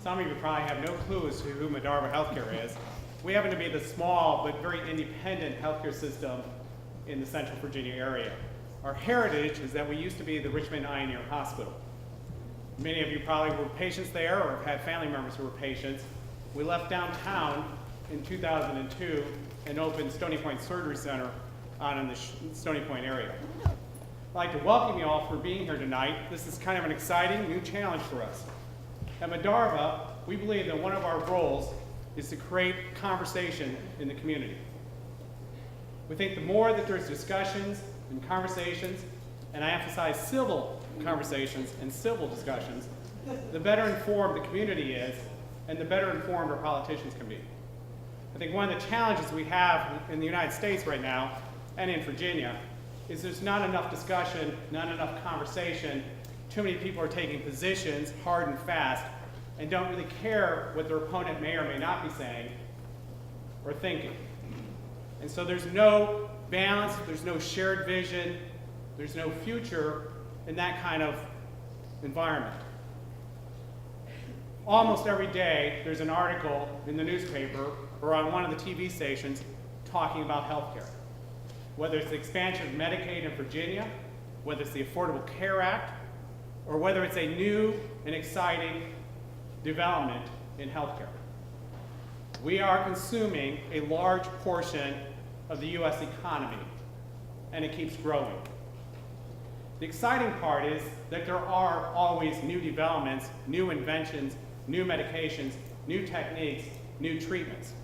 Some of you probably have no clue as to who MEDARVA Healthcare is. We happen to be the small but very independent healthcare system in the Central Virginia area. Our heritage is that we used to be the Richmond Ioneer Hospital. Many of you probably were patients there or have had family members who were patients. We left downtown in 2002 and opened Stony Point Surgery Center out in the Stony Point area. I'd like to welcome you all for being here tonight. This is kind of an exciting new challenge for us. At MEDARVA, we believe that one of our roles is to create conversation in the community. We think the more that there's discussions and conversations, and I emphasize civil conversations and civil discussions, the better informed the community is and the better informed our politicians can be. I think one of the challenges we have in the United States right now and in Virginia is there's not enough discussion, not enough conversation. Too many people are taking positions hard and fast and don't really care what their opponent may or may not be saying or thinking. And so there's no balance, there's no shared vision, there's no future in that kind of environment. Almost every day there's an article in the newspaper or on one of the TV stations talking about healthcare. Whether it's the expansion of Medicaid in Virginia, whether it's the Affordable Care Act, or whether it's a new and exciting development in healthcare. We are consuming a large portion of the US economy, and it keeps growing. The exciting part is that there are always new developments, new inventions, new medications, new techniques, new treatments.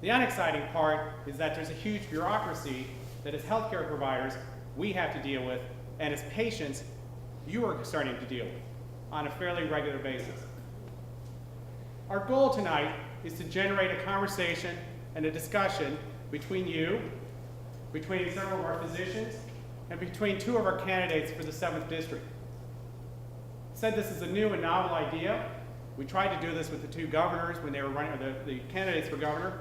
The unexciting part is that there's a huge bureaucracy that as healthcare providers we have to deal with, and as patients you are starting to deal with on a fairly regular basis. Our goal tonight is to generate a conversation and a discussion between you, between several of our physicians, and between two of our candidates for the 7th District. I said this is a new and novel idea. We tried to do this with the two governors when they were running, or the candidates for governor.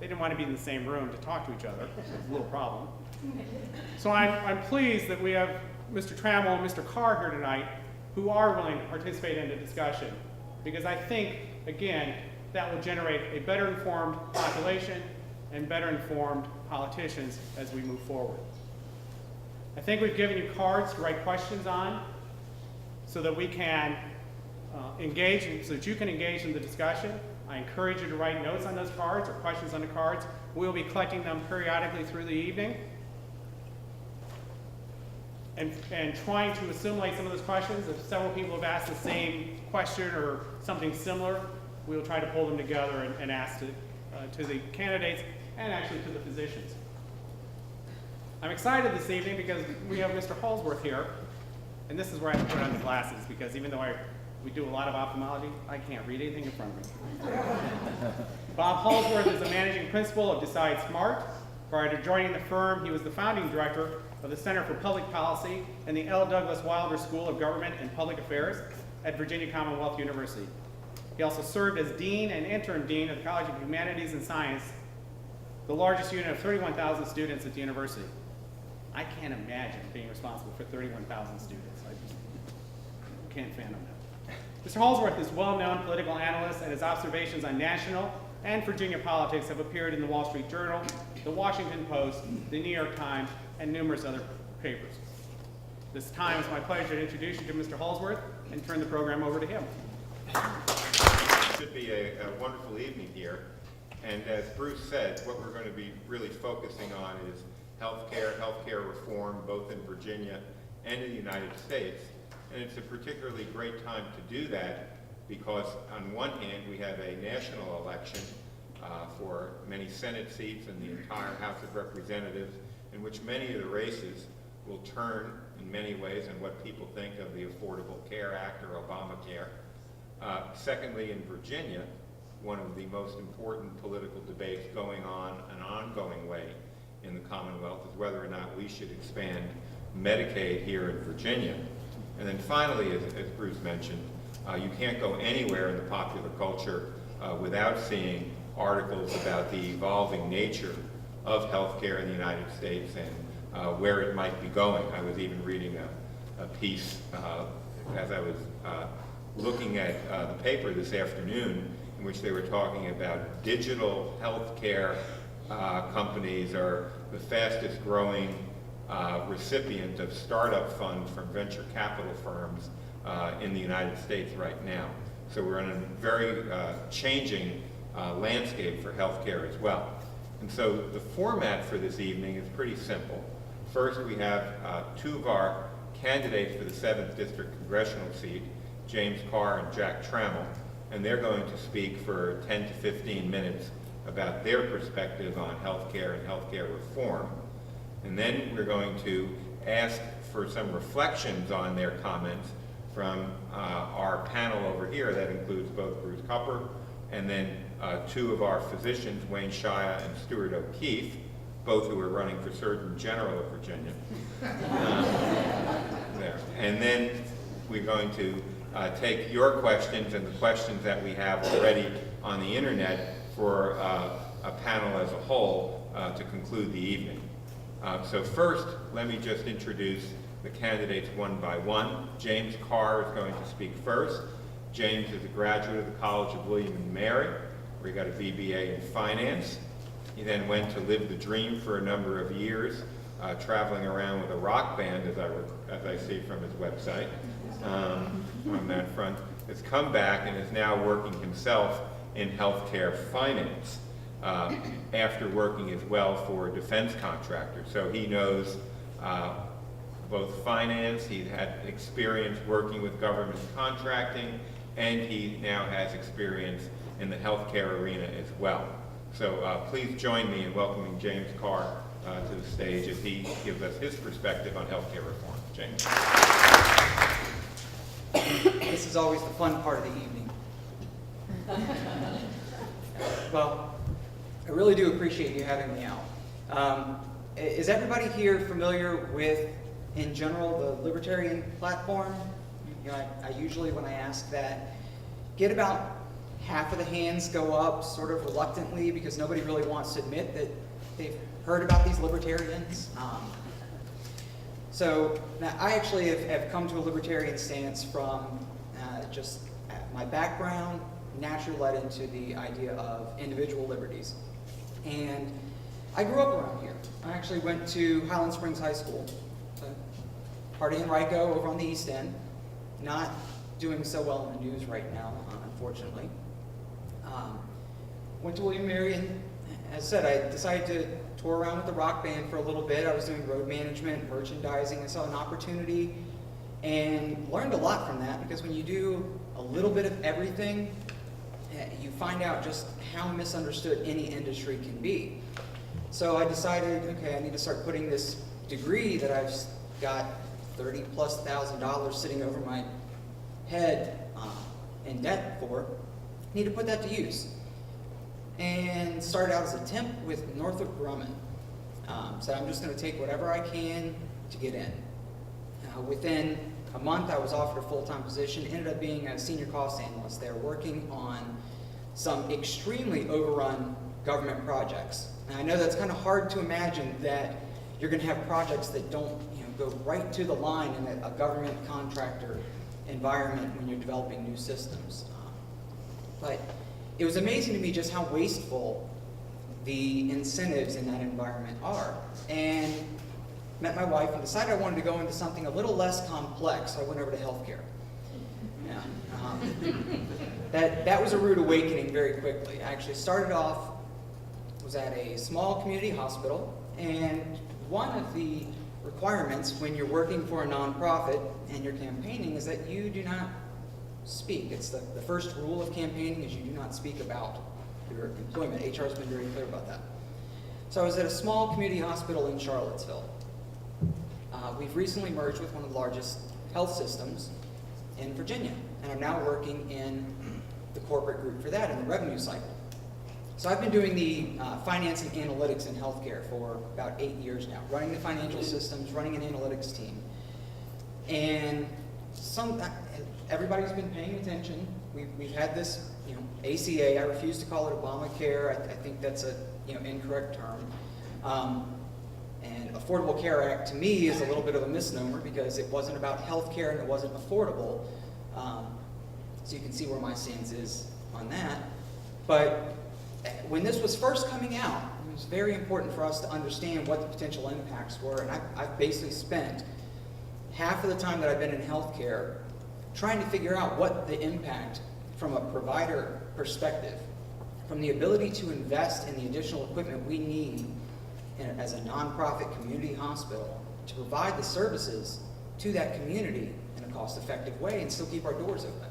They didn't want to be in the same room to talk to each other. It was a little problem. So I'm pleased that we have Mr. Trammell and Mr. Carr here tonight who are willing to participate in the discussion, because I think, again, that will generate a better informed population and better informed politicians as we move forward. I think we've given you cards to write questions on so that we can engage, so that you can engage in the discussion. I encourage you to write notes on those cards or questions on the cards. We'll be collecting them periodically through the evening and trying to assimilate some of those questions. If several people have asked the same question or something similar, we'll try to pull them together and ask to the candidates and actually to the physicians. I'm excited this evening because we have Mr. Holsworth here, and this is where I have to put on the glasses, because even though we do a lot of ophthalmology, I can't read anything in front of me. Bob Holsworth is the managing principal of Decide Smart. Prior to joining the firm, he was the founding director of the Center for Public Policy and the L. Douglas Wilder School of Government and Public Affairs at Virginia Commonwealth University. He also served as dean and interim dean of the College of Humanities and Science, the largest unit of 31,000 students at the university. I can't imagine being responsible for 31,000 students. I just can't fathom that. Mr. Holsworth is a well-known political analyst, and his observations on national and Virginia politics have appeared in the Wall Street Journal, the Washington Post, the New York Times, and numerous other papers. This time it's my pleasure to introduce you to Mr. Holsworth and turn the program over to him. It should be a wonderful evening here. And as Bruce said, what we're going to be really focusing on is healthcare reform, both in Virginia and in the United States. And it's a particularly great time to do that because on one hand, we have a national election for many Senate seats and the entire House of Representatives, in which many of the races will turn in many ways on what people think of the Affordable Care Act or Obamacare. Secondly, in Virginia, one of the most important political debates going on an ongoing way in the Commonwealth is whether or not we should expand Medicaid here in Virginia. And then finally, as Bruce mentioned, you can't go anywhere in the popular culture without seeing articles about the evolving nature of healthcare in the United States and where it might be going. I was even reading a piece as I was looking at the paper this afternoon in which they were talking about digital healthcare companies are the fastest growing recipient of startup funds from venture capital firms in the United States right now. So we're in a very changing landscape for healthcare as well. And so the format for this evening is pretty simple. First, we have two of our candidates for the 7th District Congressional seat, James Carr and Jack Trammell, and they're going to speak for 10 to 15 minutes about their perspective on healthcare and healthcare reform. And then we're going to ask for some reflections on their comments from our panel over here. That includes both Bruce Kupper and then two of our physicians, Wayne Shaia and Stewart O'Keefe, both who are running for Surgeon General of Virginia. There. And then we're going to take your questions and the questions that we have already on the internet for a panel as a whole to conclude the evening. So first, let me just introduce the candidates one by one. James Carr is going to speak first. James is a graduate of the College of William and Mary, where he got a BBA in finance. He then went to live the dream for a number of years, traveling around with a rock band, as I see from his website, on that front. Has come back and is now working himself in healthcare finance, after working as well for defense contractors. So he knows both finance, he had experience working with government contracting, and he now has experience in the healthcare arena as well. So please join me in welcoming James Carr to the stage as he gives us his perspective on healthcare reform. James. This is always the fun part of the evening. Well, I really do appreciate you having me out. Is everybody here familiar with, in general, the libertarian platform? You know, I usually, when I ask that, get about half of the hands go up sort of reluctantly because nobody really wants to admit that they've heard about these libertarians. So now I actually have come to a libertarian stance from just my background naturally led into the idea of individual liberties. And I grew up around here. I actually went to Highland Springs High School, Hardy and Rico over on the East End. Not doing so well in the news right now, unfortunately. Went to William & Mary, and as I said, I decided to tour around with the rock band for a little bit. I was doing road management, merchandising. I saw an opportunity and learned a lot from that, because when you do a little bit of everything, you find out just how misunderstood any industry can be. So I decided, okay, I need to start putting this degree that I've got $30,000+ sitting over my head in debt for, need to put that to use. And started out as a temp with Northrop Grumman. So I'm just going to take whatever I can to get in. Within a month, I was offered a full-time position, ended up being a senior cost analyst there, working on some extremely overrun government projects. And I know that's kind of hard to imagine that you're going to have projects that don't go right to the line in a government contractor environment when you're developing new systems. But it was amazing to me just how wasteful the incentives in that environment are. And met my wife and decided I wanted to go into something a little less complex, so I went over to healthcare. Yeah. That was a rude awakening very quickly. I actually started off, was at a small community hospital, and one of the requirements when you're working for a nonprofit and you're campaigning is that you do not speak. It's the first rule of campaigning is you do not speak about your employment. HR has been very clear about that. So I was at a small community hospital in Charlottesville. We've recently merged with one of the largest health systems in Virginia, and I'm now working in the corporate group for that in the revenue cycle. So I've been doing the finance and analytics in healthcare for about 8 years now, running the financial systems, running an analytics team. And everybody's been paying attention. We've had this, ACA. I refuse to call it Obamacare. I think that's a incorrect term. And Affordable Care Act to me is a little bit of a misnomer because it wasn't about health care and it wasn't affordable. so you can see where my stance is on that. But when this was first coming out, it was very important for us to understand what the potential impacts were, and I've basically spent half of the time that I've been in healthcare trying to figure out what the impact from a provider perspective, from the ability to invest in the additional equipment we need as a nonprofit community hospital to provide the services to that community in a cost-effective way and still keep our doors open.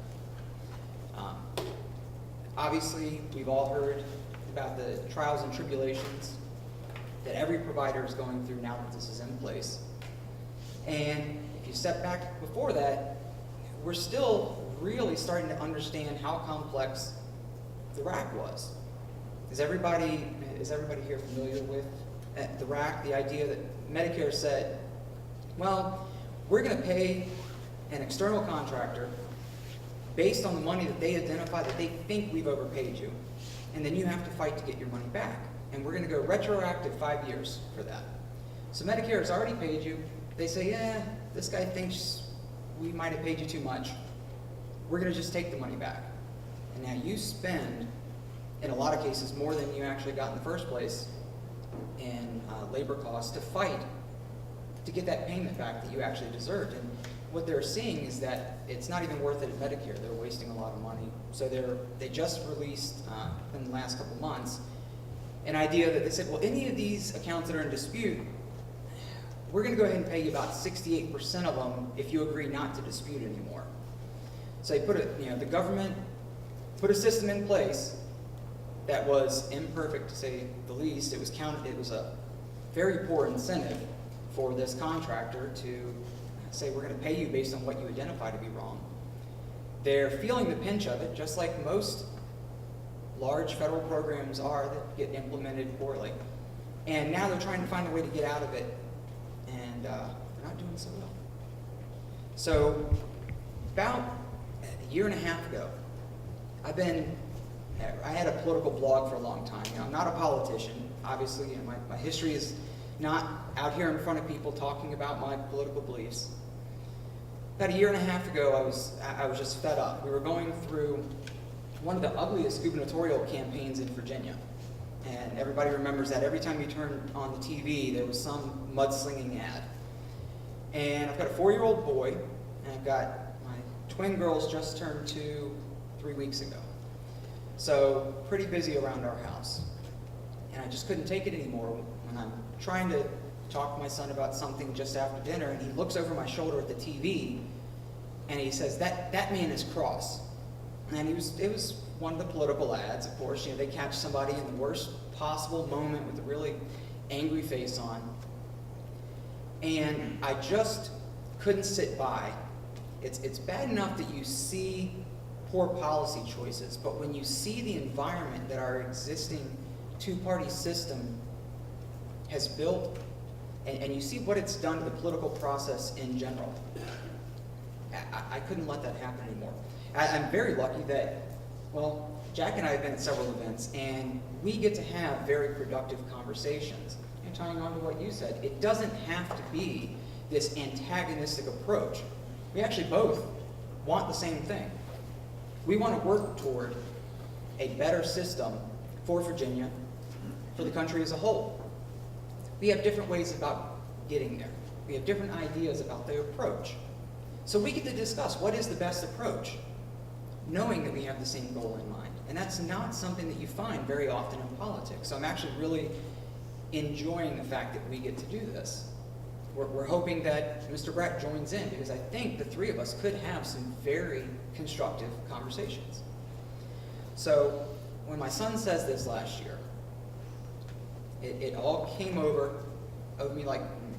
Obviously, we've all heard about the trials and tribulations that every provider is going through now that this is in place. And if you step back before that, we're still really starting to understand how complex the RAC was. Is everybody here familiar with the RAC? The idea that Medicare said, well, we're going to pay an external contractor based on the money that they identify that they think we've overpaid you, and then you have to fight to get your money back. And we're going to go retroactive 5 years for that. So Medicare has already paid you. They say, yeah, this guy thinks we might have paid you too much. We're going to just take the money back. And now you spend, in a lot of cases, more than you actually got in the first place in labor costs to fight to get that payment back that you actually deserved. And what they're seeing is that it's not even worth it at Medicare. They're wasting a lot of money. So they just released, in the last couple months, an idea that they said, well, any of these accounts that are in dispute, we're going to go ahead and pay you about 68% of them if you agree not to dispute anymore. So they the government put a system in place that was imperfect, to say the least. It was a very poor incentive for this contractor to say, we're going to pay you based on what you identify to be wrong. They're feeling the pinch of it, just like most large federal programs are that get implemented poorly. And now they're trying to find a way to get out of it, and they're not doing so well. So about a year and a half ago, I had a political blog for a long time. I'm not a politician, obviously, and my history is not out here in front of people talking about my political beliefs. About a year and a half ago, I was just fed up. We were going through one of the ugliest gubernatorial campaigns in Virginia. And everybody remembers that every time you turned on the TV, there was some mudslinging ad. And I've got a 4-year-old boy, and I've got my twin girls just turned 2 3 weeks ago. So pretty busy around our house. And I just couldn't take it anymore when I'm trying to talk to my son about something just after dinner, and he looks over my shoulder at the TV, and he says, that man is cross. And it was one of the political ads, of course. They catch somebody in the worst possible moment with a really angry face on. And I just couldn't sit by. It's bad enough that you see poor policy choices, but when you see the environment that our existing two-party system has built, and you see what it's done to the political process in general, I couldn't let that happen anymore. I'm very lucky that, well, Jack and I have been at several events, and we get to have very productive conversations. And tying on to what you said, it doesn't have to be this antagonistic approach. We actually both want the same thing. We want to work toward a better system for Virginia, for the country as a whole. We have different ways about getting there. We have different ideas about the approach. So we get to discuss what is the best approach, knowing that we have the same goal in mind. And that's not something that you find very often in politics. So I'm actually really enjoying the fact that we get to do this. We're hoping that Mr. Brett joins in, because I think the three of us could have some very constructive conversations. So when my son says this last year, it all came over me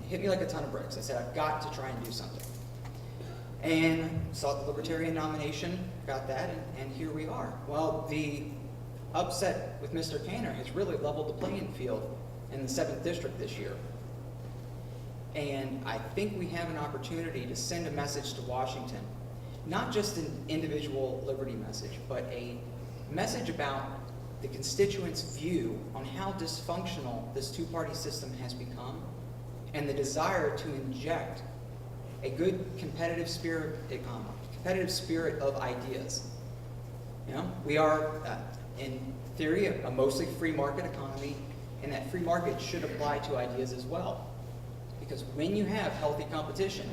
hit me like a ton of bricks. I said, I've got to try and do something. And sought the Libertarian nomination, got that, and here we are. Well, the upset with Mr. Cantor has really leveled the playing field in the 7th District this year. And I think we have an opportunity to send a message to Washington, not just an individual liberty message, but a message about the constituents' view on how dysfunctional this two-party system has become, and the desire to inject a good competitive spirit of ideas You know, we are, in theory, a mostly free market economy, and that free market should apply to ideas as well. Because when you have healthy competition,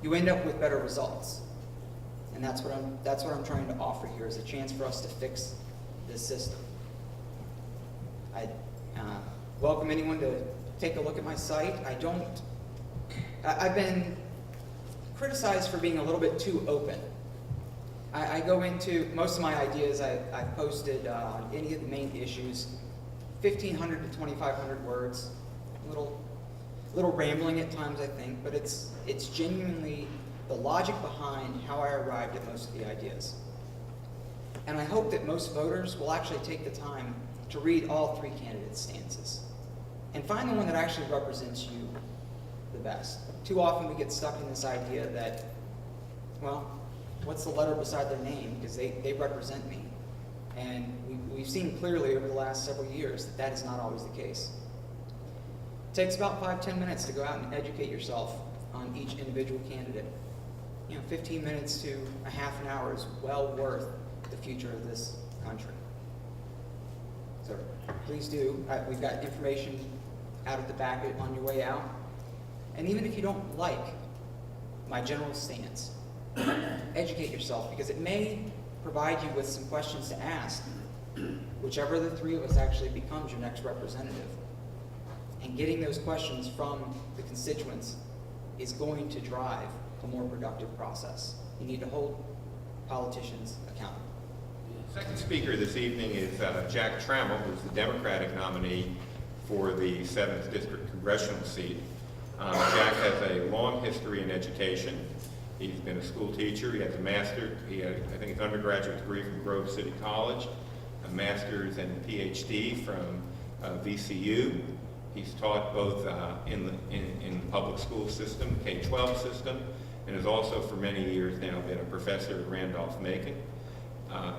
you end up with better results. And that's what I'm trying to offer here, is a chance for us to fix this system. I welcome anyone to take a look at my site. I've been criticized for being a little bit too open. I go into most of my ideas. I've posted on any of the main issues, 1,500 to 2,500 words. A little rambling at times, I think, but it's genuinely the logic behind how I arrived at most of the ideas. And I hope that most voters will actually take the time to read all three candidates' stances and find the one that actually represents you the best. Too often we get stuck in this idea that, well, what's the letter beside their name? Because they represent me. And we've seen clearly over the last several years that is not always the case. It takes about 5-10 minutes to go out and educate yourself on each individual candidate. 15 minutes to a half an hour is well worth the future of this country. So please do. We've got information out at the back on your way out. And even if you don't like my general stance, educate yourself, because it may provide you with some questions to ask, whichever of the three of us actually becomes your next representative. And getting those questions from the constituents is going to drive a more productive process. You need to hold politicians accountable. Second speaker this evening is Jack Trammell, who's the Democratic nominee for the 7th District Congressional seat. Jack has a long history in education. He's been a school teacher. He has a master's, I think his undergraduate degree from Grove City College, a master's and PhD from VCU. He's taught both in the public school system, K-12 system, and has also for many years now been a professor at Randolph-Macon.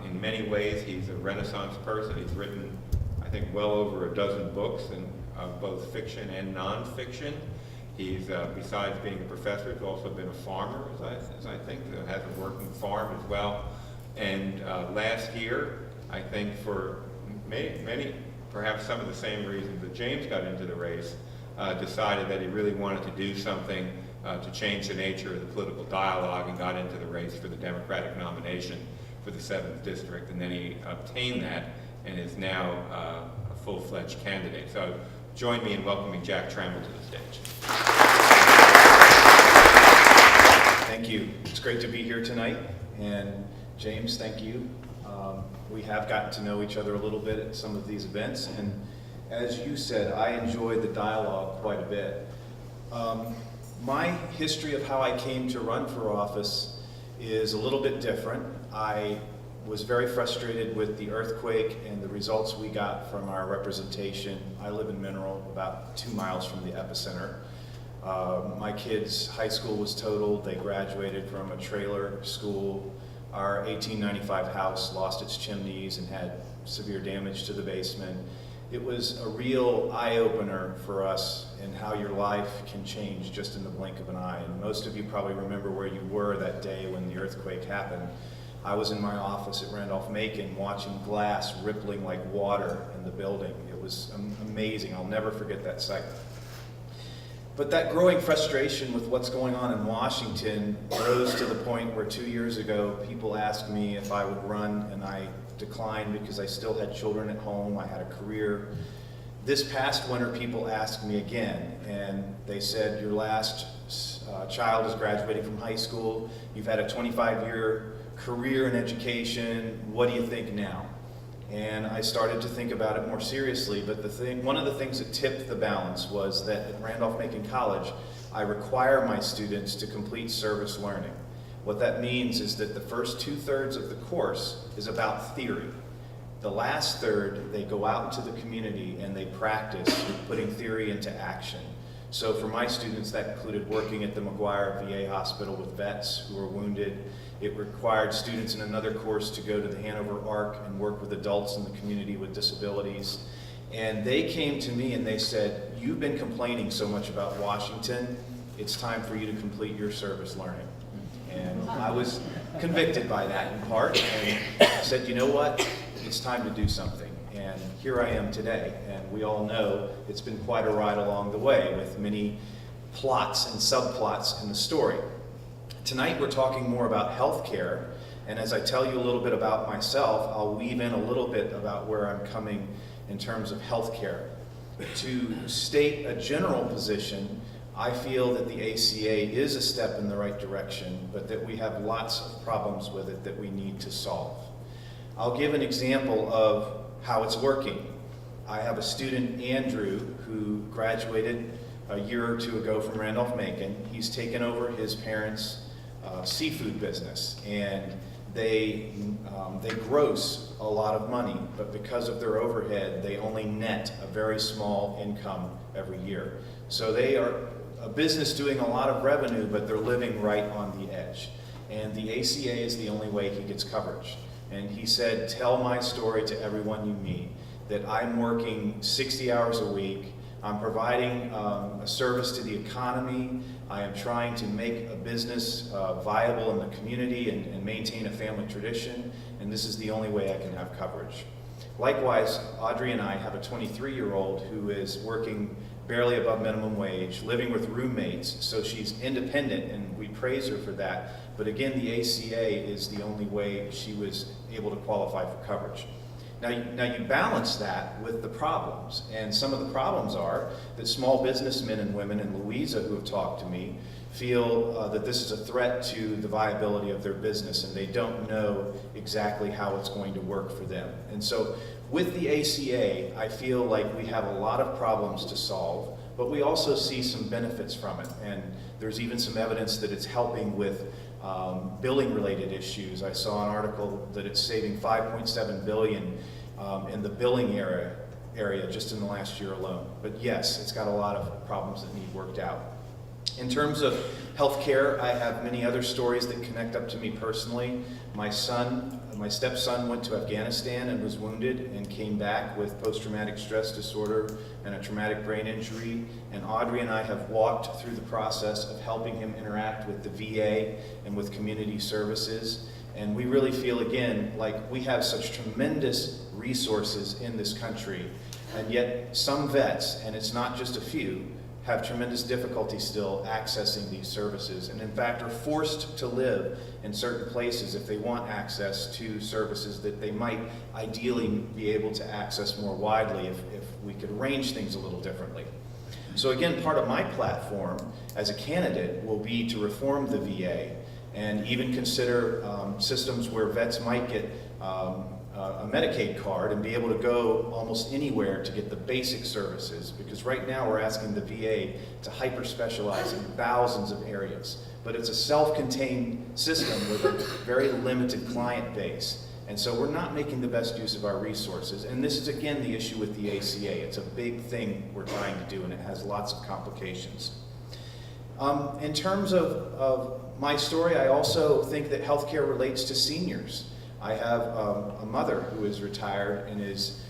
In many ways, he's a Renaissance person. He's written, I think, well over a dozen books, in both fiction and nonfiction. He's, besides being a professor, he's also been a farmer, as I think, has a working farm as well. And last year, I think for many, perhaps some of the same reasons that James got into the race, decided that he really wanted to do something to change the nature of the political dialogue, and got into the race for the Democratic nomination for the 7th District, and then he obtained that and is now a full-fledged candidate. So join me in welcoming Jack Trammell to the stage. Thank you. It's great to be here tonight. And James, thank you. We have gotten to know each other a little bit at some of these events, and as you said, I enjoyed the dialogue quite a bit. My history of how I came to run for office is a little bit different. I was very frustrated with the earthquake and the results we got from our representation. I live in Mineral, about 2 miles from the epicenter. My kids' high school was totaled. They graduated from a trailer school. Our 1895 house lost its chimneys and had severe damage to the basement. It was a real eye-opener for us in how your life can change just in the blink of an eye. And most of you probably remember where you were that day when the earthquake happened. I was in my office at Randolph-Macon watching glass rippling like water in the building. It was amazing. I'll never forget that sight. But that growing frustration with what's going on in Washington rose to the point where 2 years ago, people asked me if I would run, and I declined because I still had children at home. I had a career. This past winter, people asked me again, and they said, your last child is graduating from high school. You've had a 25-year career in education. What do you think now? And I started to think about it more seriously, but one of the things that tipped the balance was that at Randolph-Macon College, I require my students to complete service learning. What that means is that the first 2/3 of the course is about theory. The last third, they go out into the community and they practice putting theory into action. So for my students, that included working at the McGuire VA Hospital with vets who were wounded. It required students in another course to go to the Hanover Arc and work with adults in the community with disabilities. And they came to me and they said, you've been complaining so much about Washington, it's time for you to complete your service learning. And I was convicted by that in part, and I said, you know what, it's time to do something. And here I am today, and we all know it's been quite a ride along the way with many plots and subplots in the story. Tonight we're talking more about healthcare, and as I tell you a little bit about myself, I'll weave in a little bit about where I'm coming in terms of healthcare. To state a general position, I feel that the ACA is a step in the right direction, but that we have lots of problems with it that we need to solve. I'll give an example of how it's working. I have a student, Andrew, who graduated a year or two ago from Randolph-Macon. He's taken over his parents' seafood business, and they gross a lot of money, but because of their overhead, they only net a very small income every year. So they are a business doing a lot of revenue, but they're living right on the edge. And the ACA is the only way he gets coverage. And he said, tell my story to everyone you meet, that I'm working 60 hours a week, I'm providing a service to the economy, I am trying to make a business viable in the community and maintain a family tradition, and this is the only way I can have coverage. Likewise, Audrey and I have a 23-year-old who is working barely above minimum wage, living with roommates, so she's independent, and we praise her for that. But again, the ACA is the only way she was able to qualify for coverage. Now you balance that with the problems, and some of the problems are that small businessmen and women in Louisa who have talked to me feel that this is a threat to the viability of their business, and they don't know exactly how it's going to work for them. And so with the ACA, I feel like we have a lot of problems to solve, but we also see some benefits from it, and there's even some evidence that it's helping with billing related issues. I saw an article that it's saving $5.7 billion in the billing area just in the last year alone. But yes, it's got a lot of problems that need worked out. In terms of healthcare, I have many other stories that connect up to me personally. My stepson went to Afghanistan and was wounded and came back with post-traumatic stress disorder and a traumatic brain injury. And Audrey and I have walked through the process of helping him interact with the VA and with community services. And we really feel, again, like we have such tremendous resources in this country, and yet some vets, and it's not just a few, have tremendous difficulty still accessing these services, and in fact are forced to live in certain places if they want access to services that they might ideally be able to access more widely if we could arrange things a little differently. So again, part of my platform as a candidate will be to reform the VA and even consider systems where vets might get a Medicaid card and be able to go almost anywhere to get the basic services, because right now we're asking the VA to hyper-specialize in thousands of areas. But it's a self-contained system with a very limited client base. And so we're not making the best use of our resources. And this is, again, the issue with the ACA. It's a big thing we're trying to do, and it has lots of complications. In terms of my story, I also think that healthcare relates to seniors. I have a mother who is retired and is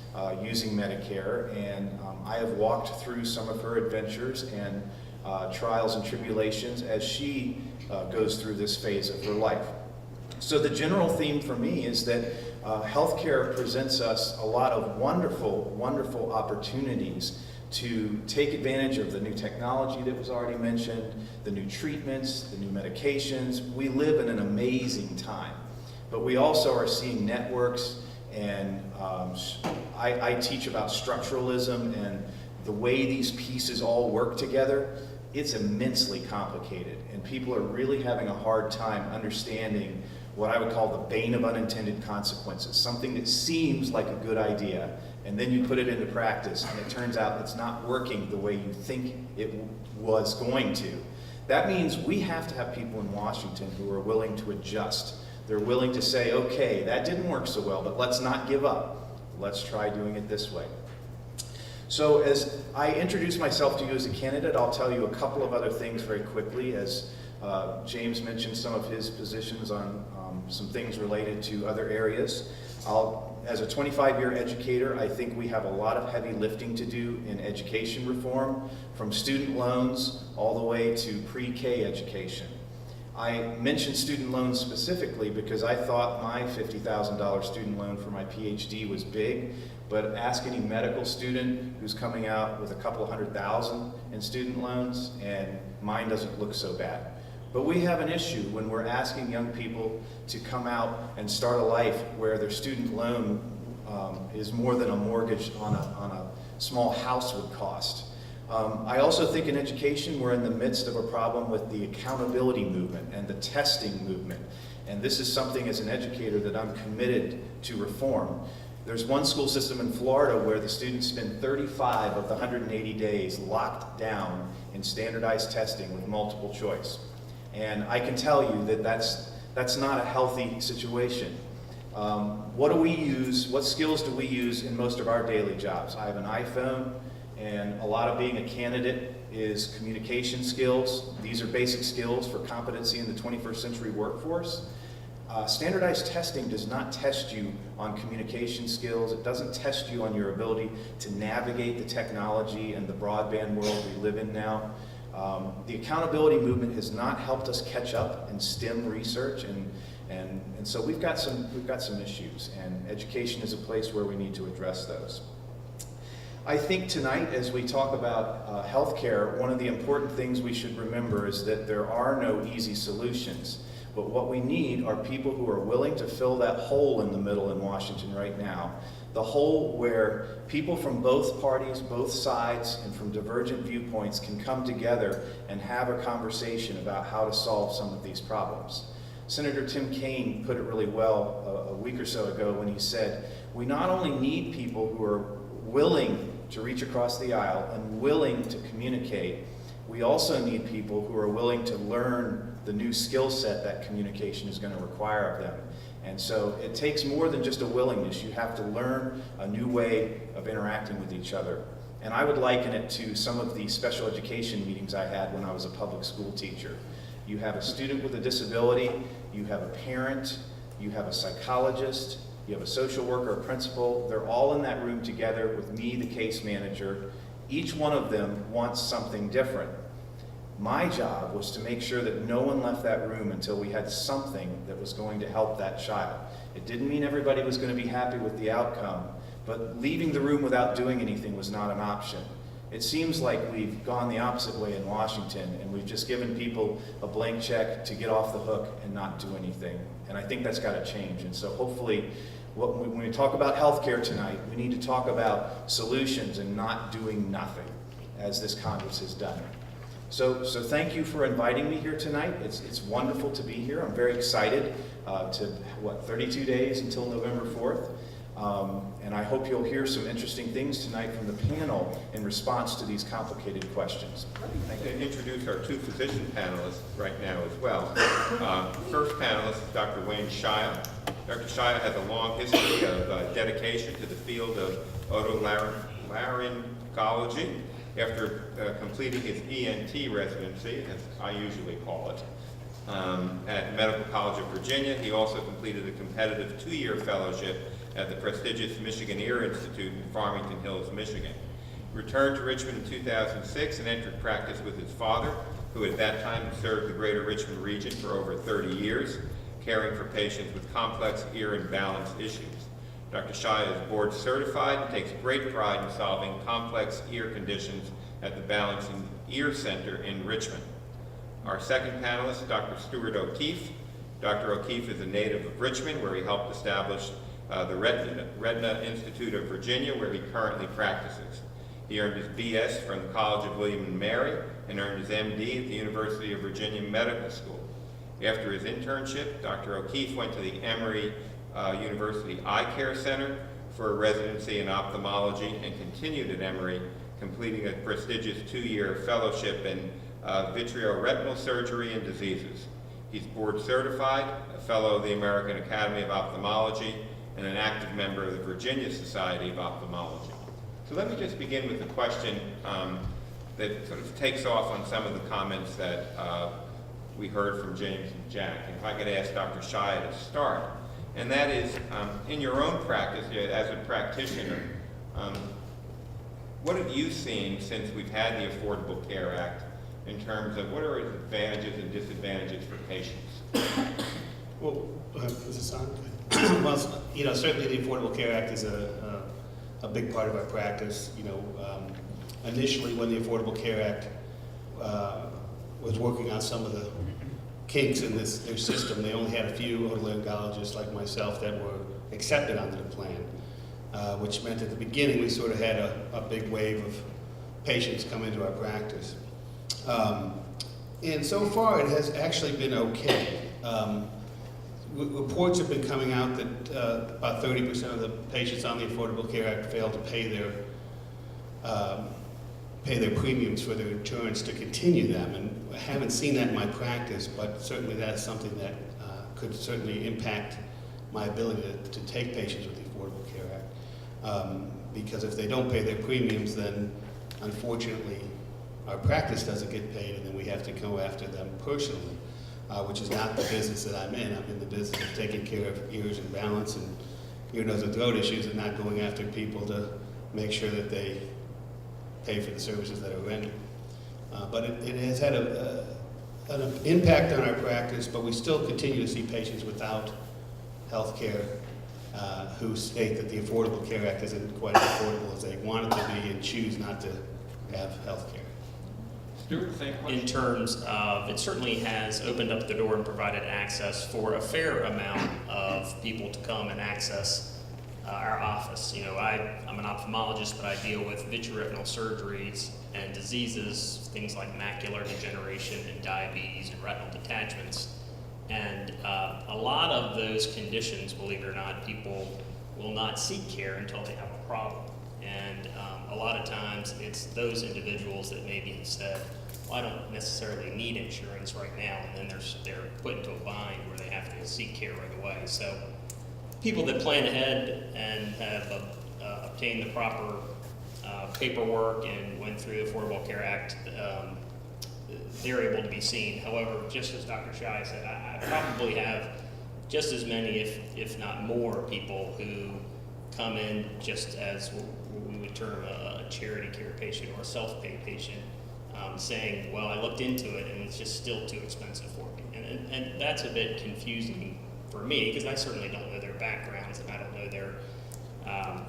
using Medicare, and I have walked through some of her adventures and trials and tribulations as she goes through this phase of her life. So the general theme for me is that healthcare presents us a lot of wonderful, wonderful opportunities to take advantage of the new technology that was already mentioned, the new treatments, the new medications. We live in an amazing time. But we also are seeing networks, and I teach about structuralism and the way these pieces all work together. It's immensely complicated, and people are really having a hard time understanding what I would call the bane of unintended consequences, something that seems like a good idea, and then you put it into practice, and it turns out it's not working the way you think it was going to. That means we have to have people in Washington who are willing to adjust. They're willing to say, okay, that didn't work so well, but let's not give up. Let's try doing it this way. So as I introduce myself to you as a candidate, I'll tell you a couple of other things very quickly. As James mentioned some of his positions on some things related to other areas. As a 25-year educator, I think we have a lot of heavy lifting to do in education reform, from student loans all the way to pre-K education. I mentioned student loans specifically because I thought my $50,000 student loan for my PhD was big, but ask any medical student who's coming out with a couple $100,000 in student loans, and mine doesn't look so bad. But we have an issue when we're asking young people to come out and start a life where their student loan is more than a mortgage on a small house would cost. I also think in education we're in the midst of a problem with the accountability movement and the testing movement. And this is something as an educator that I'm committed to reform. There's one school system in Florida where the students spend 35 of the 180 days locked down in standardized testing with multiple choice. And I can tell you that that's not a healthy situation. What do we use, what skills do we use in most of our daily jobs? I have an iPhone, and a lot of being a candidate is communication skills. These are basic skills for competency in the 21st century workforce. Standardized testing does not test you on communication skills. It doesn't test you on your ability to navigate the technology and the broadband world we live in now. The accountability movement has not helped us catch up in STEM research, and so we've got some issues, and education is a place where we need to address those. I think tonight, as we talk about healthcare, one of the important things we should remember is that there are no easy solutions. But what we need are people who are willing to fill that hole in the middle in Washington right now. The hole where people from both parties, both sides, and from divergent viewpoints can come together and have a conversation about how to solve some of these problems. Senator Tim Kaine put it really well a week or so ago when he said, we not only need people who are willing to reach across the aisle and willing to communicate, we also need people who are willing to learn the new skill set that communication is going to require of them. And so it takes more than just a willingness. You have to learn a new way of interacting with each other. And I would liken it to some of the special education meetings I had when I was a public school teacher. You have a student with a disability, you have a parent, you have a psychologist, you have a social worker, a principal. They're all in that room together with me, the case manager. Each one of them wants something different. My job was to make sure that no one left that room until we had something that was going to help that child. It didn't mean everybody was going to be happy with the outcome, but leaving the room without doing anything was not an option. It seems like we've gone the opposite way in Washington, and we've just given people a blank check to get off the hook and not do anything. And I think that's got to change. And so hopefully, when we talk about healthcare tonight, we need to talk about solutions and not doing nothing, as this Congress has done. So thank you for inviting me here tonight. It's wonderful to be here. I'm very excited to, 32 days until November 4th. And I hope you'll hear some interesting things tonight from the panel in response to these complicated questions. I'd like to introduce our two physician panelists right now as well. First panelist is Dr. Wayne Shaia. Dr. Shaia has a long history of dedication to the field of otolaryngology. After completing his ENT residency, as I usually call it, at Medical College of Virginia, he also completed a competitive 2-year fellowship at the prestigious Michigan Ear Institute in Farmington Hills, Michigan. He returned to Richmond in 2006 and entered practice with his father, who at that time served the greater Richmond region for over 30 years, caring for patients with complex ear and balance issues. Dr. Shaia is board certified and takes great pride in solving complex ear conditions at the Balancing Ear Center in Richmond. Our second panelist is Dr. Stewart O'Keefe. Dr. O'Keefe is a native of Richmond, where he helped establish the Retina Institute of Virginia, where he currently practices. He earned his BS from the College of William and Mary and earned his MD at the University of Virginia Medical School. After his internship, Dr. O'Keefe went to the Emory University Eye Care Center for a residency in ophthalmology and continued at Emory, completing a prestigious 2-year fellowship in vitreoretinal surgery and diseases. He's board certified, a fellow of the American Academy of Ophthalmology, and an active member of the Virginia Society of Ophthalmology. So let me just begin with the question that sort of takes off on some of the comments that we heard from James and Jack. And if I could ask Dr. Shaia to start. And that is, in your own practice as a practitioner, what have you seen since we've had the Affordable Care Act in terms of what are its advantages and disadvantages for patients? Well, is this on? Well, certainly the Affordable Care Act is a big part of our practice. Initially when the Affordable Care Act was working on some of the kinks in their system, they only had a few otolaryngologists like myself that were accepted onto the plan, which meant at the beginning we sort of had a big wave of patients come into our practice. And so far it has actually been okay. Reports have been coming out that about 30% of the patients on the Affordable Care Act fail to pay their premiums for their insurance to continue them. And I haven't seen that in my practice, but certainly that's something that could certainly impact my ability to take patients with the Affordable Care Act. Because if they don't pay their premiums, then unfortunately our practice doesn't get paid, and then we have to go after them personally. Which is not the business that I'm in. I'm in the business of taking care of ears and balance and ear, nose, and throat issues, and not going after people to make sure that they pay for the services that are rendered. But it has had an impact on our practice, but we still continue to see patients without health care who state that the Affordable Care Act isn't quite as affordable as they want it to be and choose not to have health care. Stewart, same question. In terms of, it certainly has opened up the door and provided access for a fair amount of people to come and access our office. I'm an ophthalmologist, but I deal with vitreoretinal surgeries and diseases, things like macular degeneration and diabetes and retinal detachments. And a lot of those conditions, believe it or not, people will not seek care until they have a problem. And a lot of times it's those individuals that maybe have said, well, I don't necessarily need insurance right now, and then they're put into a bind where they have to seek care right away. So people that plan ahead and have obtained the proper paperwork and went through the Affordable Care Act, they're able to be seen. However, just as Dr. Shaia said, I probably have just as many, if not more, people who come in just as we would term a charity care patient or a self-pay patient, saying, well, I looked into it and it's just still too expensive for me. And that's a bit confusing for me because I certainly don't know their backgrounds and I don't know their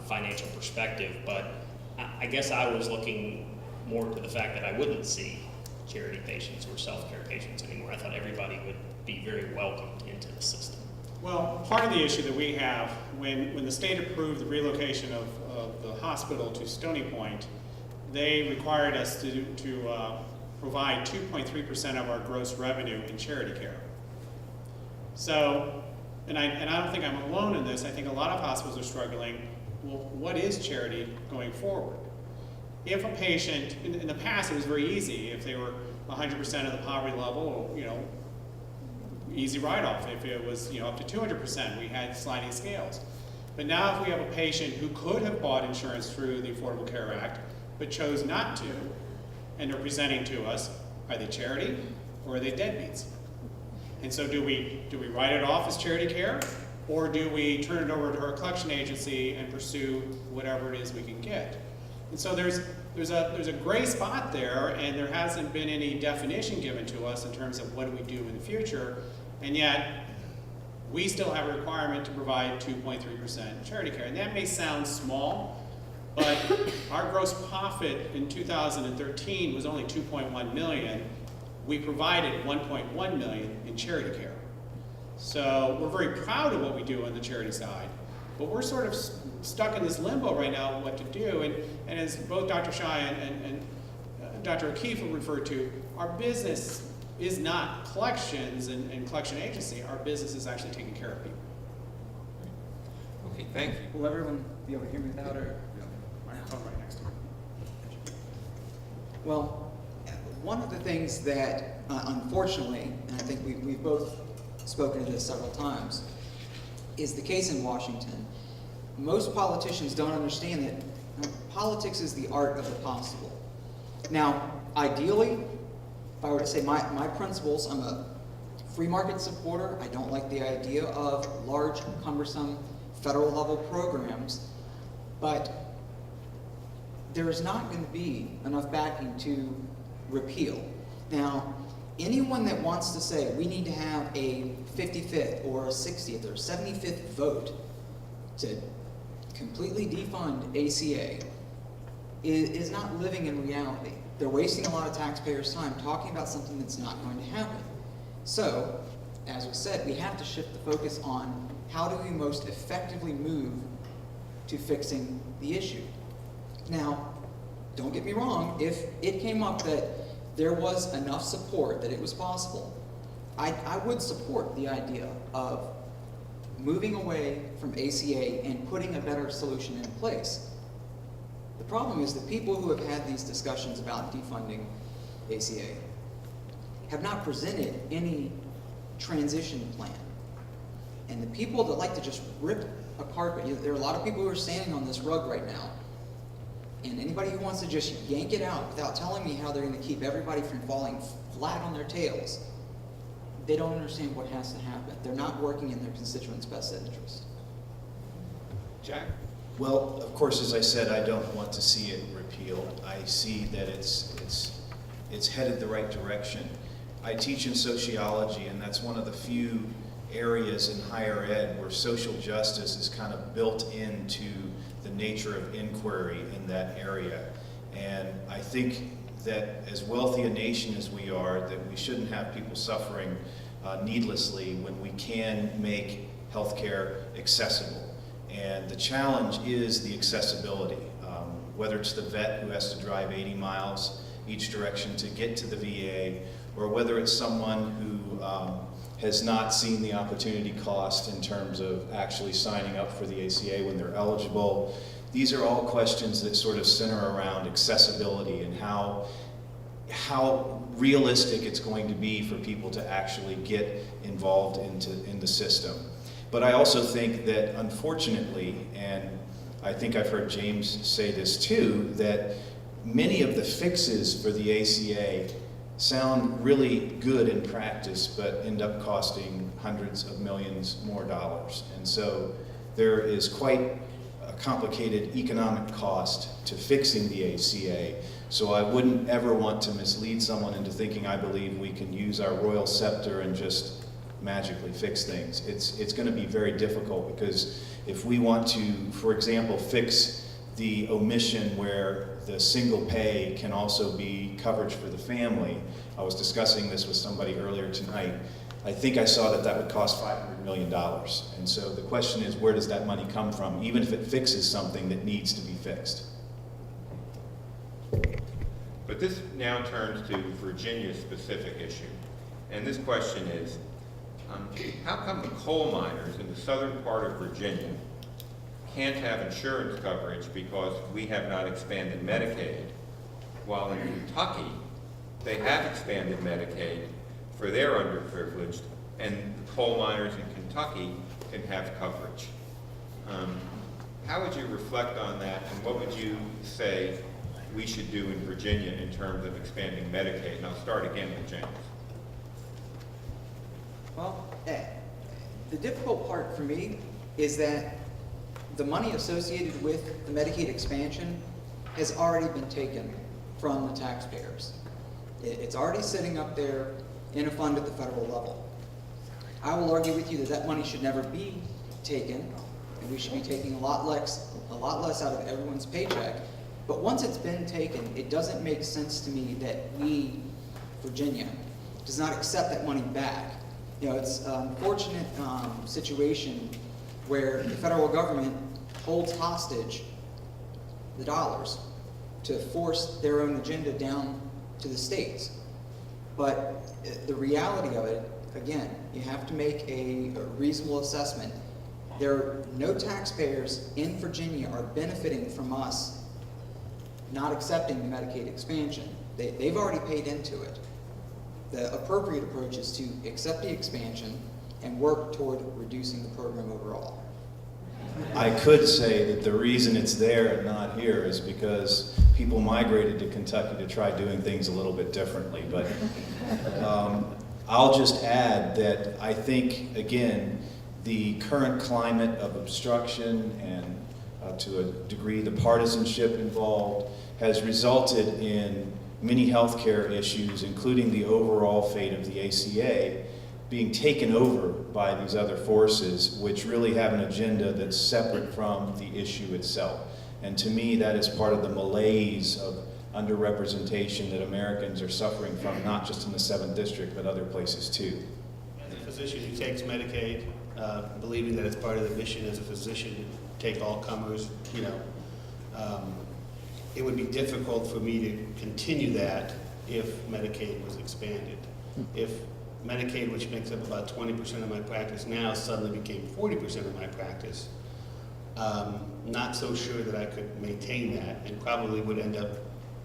financial perspective, but I guess I was looking more to the fact that I wouldn't see charity patients or self-care patients anymore. I thought everybody would be very welcomed into the system. Well, part of the issue that we have, when the state approved the relocation of the hospital to Stony Point, they required us to provide 2.3% of our gross revenue in charity care. So, and I don't think I'm alone in this, I think a lot of hospitals are struggling, well, what is charity going forward? If a patient, in the past it was very easy, if they were 100% of the poverty level, easy write-off. If it was up to 200%, we had sliding scales. But now if we have a patient who could have bought insurance through the Affordable Care Act, but chose not to, and they're presenting to us, are they charity or are they deadbeats? And so do we write it off as charity care, or do we turn it over to our collection agency and pursue whatever it is we can get? And so there's a gray spot there, and there hasn't been any definition given to us in terms of what do we do in the future, and yet we still have a requirement to provide 2.3% charity care. And that may sound small, but our gross profit in 2013 was only $2.1 million. We provided $1.1 million in charity care. So we're very proud of what we do on the charity side, but we're sort of stuck in this limbo right now what to do. And as both Dr. Shaia and Dr. O'Keefe referred to, our business is not collections and collection agency. Our business is actually taking care of people. Okay, thank you. Will everyone be able to hear me without or? Microphone right next to me. Well, one of the things that, unfortunately, and I think we've both spoken to this several times, is the case in Washington. Most politicians don't understand that politics is the art of the possible. Now, ideally, if I were to say my principles, I'm a free market supporter. I don't like the idea of large, cumbersome, federal level programs, but there's not going to be enough backing to repeal. Now, anyone that wants to say we need to have a 55th or a 60th or 75th vote to completely defund ACA is not living in reality. They're wasting a lot of taxpayers' time talking about something that's not going to happen. So, as we said, we have to shift the focus on how do we most effectively move to fixing the issue. Now, don't get me wrong, if it came up that there was enough support that it was possible, I would support the idea of moving away from ACA and putting a better solution in place. The problem is that people who have had these discussions about defunding ACA have not presented any transition plan. And the people that like to just rip a carpet, there are a lot of people who are standing on this rug right now, and anybody who wants to just yank it out without telling me how they're going to keep everybody from falling flat on their tails, they don't understand what has to happen. They're not working in their constituents' best interest. Jack? Well, of course, as I said, I don't want to see it repealed. I see that it's headed the right direction. I teach in sociology, and that's one of the few areas in higher ed where social justice is kind of built into the nature of inquiry in that area. And I think that as wealthy a nation as we are, that we shouldn't have people suffering needlessly when we can make healthcare accessible. And the challenge is the accessibility, whether it's the vet who has to drive 80 miles each direction to get to the VA, or whether it's someone who has not seen the opportunity cost in terms of actually signing up for the ACA when they're eligible. These are all questions that sort of center around accessibility and how realistic it's going to be for people to actually get involved in the system. But I also think that, unfortunately, and I think I've heard James say this too, that many of the fixes for the ACA sound really good in practice, but end up costing hundreds of millions more dollars. And so there is quite a complicated economic cost to fixing the ACA. So I wouldn't ever want to mislead someone into thinking I believe we can use our royal scepter and just magically fix things. It's going to be very difficult, because if we want to, for example, fix the omission where the single pay can also be coverage for the family, I was discussing this with somebody earlier tonight, I think I saw that that would cost $500 million. And so the question is, where does that money come from, even if it fixes something that needs to be fixed? But this now turns to Virginia's specific issue. And this question is, how come the coal miners in the southern part of Virginia can't have insurance coverage because we have not expanded Medicaid, while in Kentucky they have expanded Medicaid for their underprivileged, and the coal miners in Kentucky can have coverage? How would you reflect on that, and what would you say we should do in Virginia in terms of expanding Medicaid? And I'll start again with James. Well, the difficult part for me is that the money associated with the Medicaid expansion has already been taken from the taxpayers. It's already sitting up there in a fund at the federal level. I will argue with you that that money should never be taken, and we should be taking a lot less out of everyone's paycheck. But once it's been taken, it doesn't make sense to me that we, Virginia, does not accept that money back. You know, it's an unfortunate situation where the federal government holds hostage the dollars to force their own agenda down to the states. But the reality of it, again, you have to make a reasonable assessment. No taxpayers in Virginia are benefiting from us not accepting the Medicaid expansion. They've already paid into it. The appropriate approach is to accept the expansion and work toward reducing the program overall. I could say that the reason it's there and not here is because people migrated to Kentucky to try doing things a little bit differently. But I'll just add that I think, again, the current climate of obstruction and to a degree the partisanship involved has resulted in many healthcare issues, including the overall fate of the ACA, being taken over by these other forces, which really have an agenda that's separate from the issue itself. And to me, that is part of the malaise of underrepresentation that Americans are suffering from, not just in the 7th District, but other places too. As a physician who takes Medicaid, believing that it's part of the mission as a physician to take all comers, it would be difficult for me to continue that if Medicaid was expanded. If Medicaid, which makes up about 20% of my practice now, suddenly became 40% of my practice, not so sure that I could maintain that, and probably would end up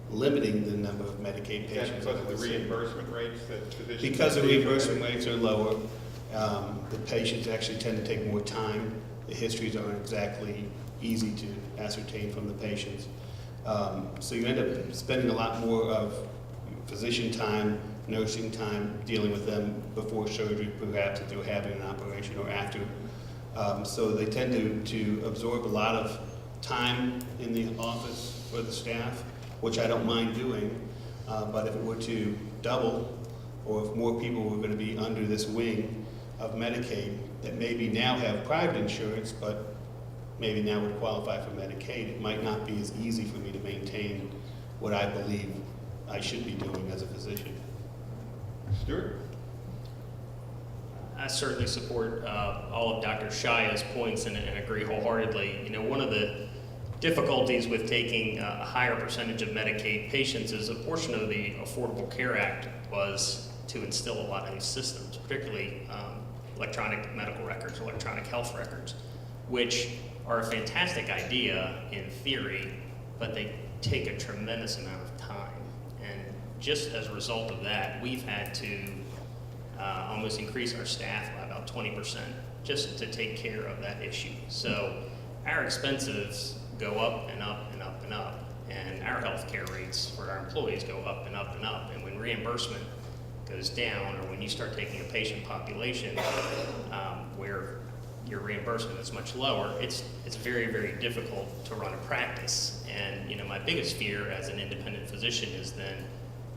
limiting the number of Medicaid Is that patients. because of the reimbursement rates that physicians? Because the reimbursement rates are lower, the patients actually tend to take more time. The histories aren't exactly easy to ascertain from the patients. So you end up spending a lot more of physician time, nursing time, dealing with them before surgery, perhaps if they're having an operation or after. So they tend to absorb a lot of time in the office for the staff, which I don't mind doing. But if it were to double, or if more people were going to be under this wing of Medicaid that maybe now have private insurance, but maybe now would qualify for Medicaid, it might not be as easy for me to maintain what I believe I should be doing as a physician. Stewart? I certainly support all of Dr. Shaia's points and agree wholeheartedly. One of the difficulties with taking a higher percentage of Medicaid patients is a portion of the Affordable Care Act was to instill a lot of these systems, particularly electronic medical records, electronic health records, which are a fantastic idea in theory, but they take a tremendous amount of time. And just as a result of that, we've had to almost increase our staff by about 20% just to take care of that issue. So our expenses go up and up and up and up, and our health care rates for our employees go up and up and up. And when reimbursement goes down, or when you start taking a patient population where your reimbursement is much lower, it's very, very difficult to run a practice. And my biggest fear as an independent physician is then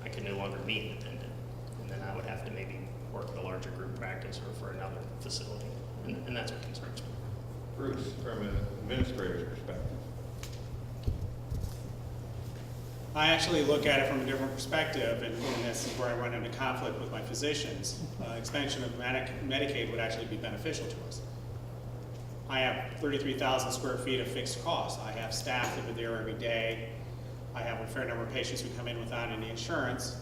I could no longer be independent, and then I would have to maybe work at a larger group practice or for another facility, and that's what concerns me. Bruce, from an administrator's perspective. I actually look at it from a different perspective, and this is where I run into conflict with my physicians. Expansion of Medicaid would actually be beneficial to us. I have 33,000 square feet of fixed costs. I have staff that are there every day. I have a fair number of patients who come in without any insurance.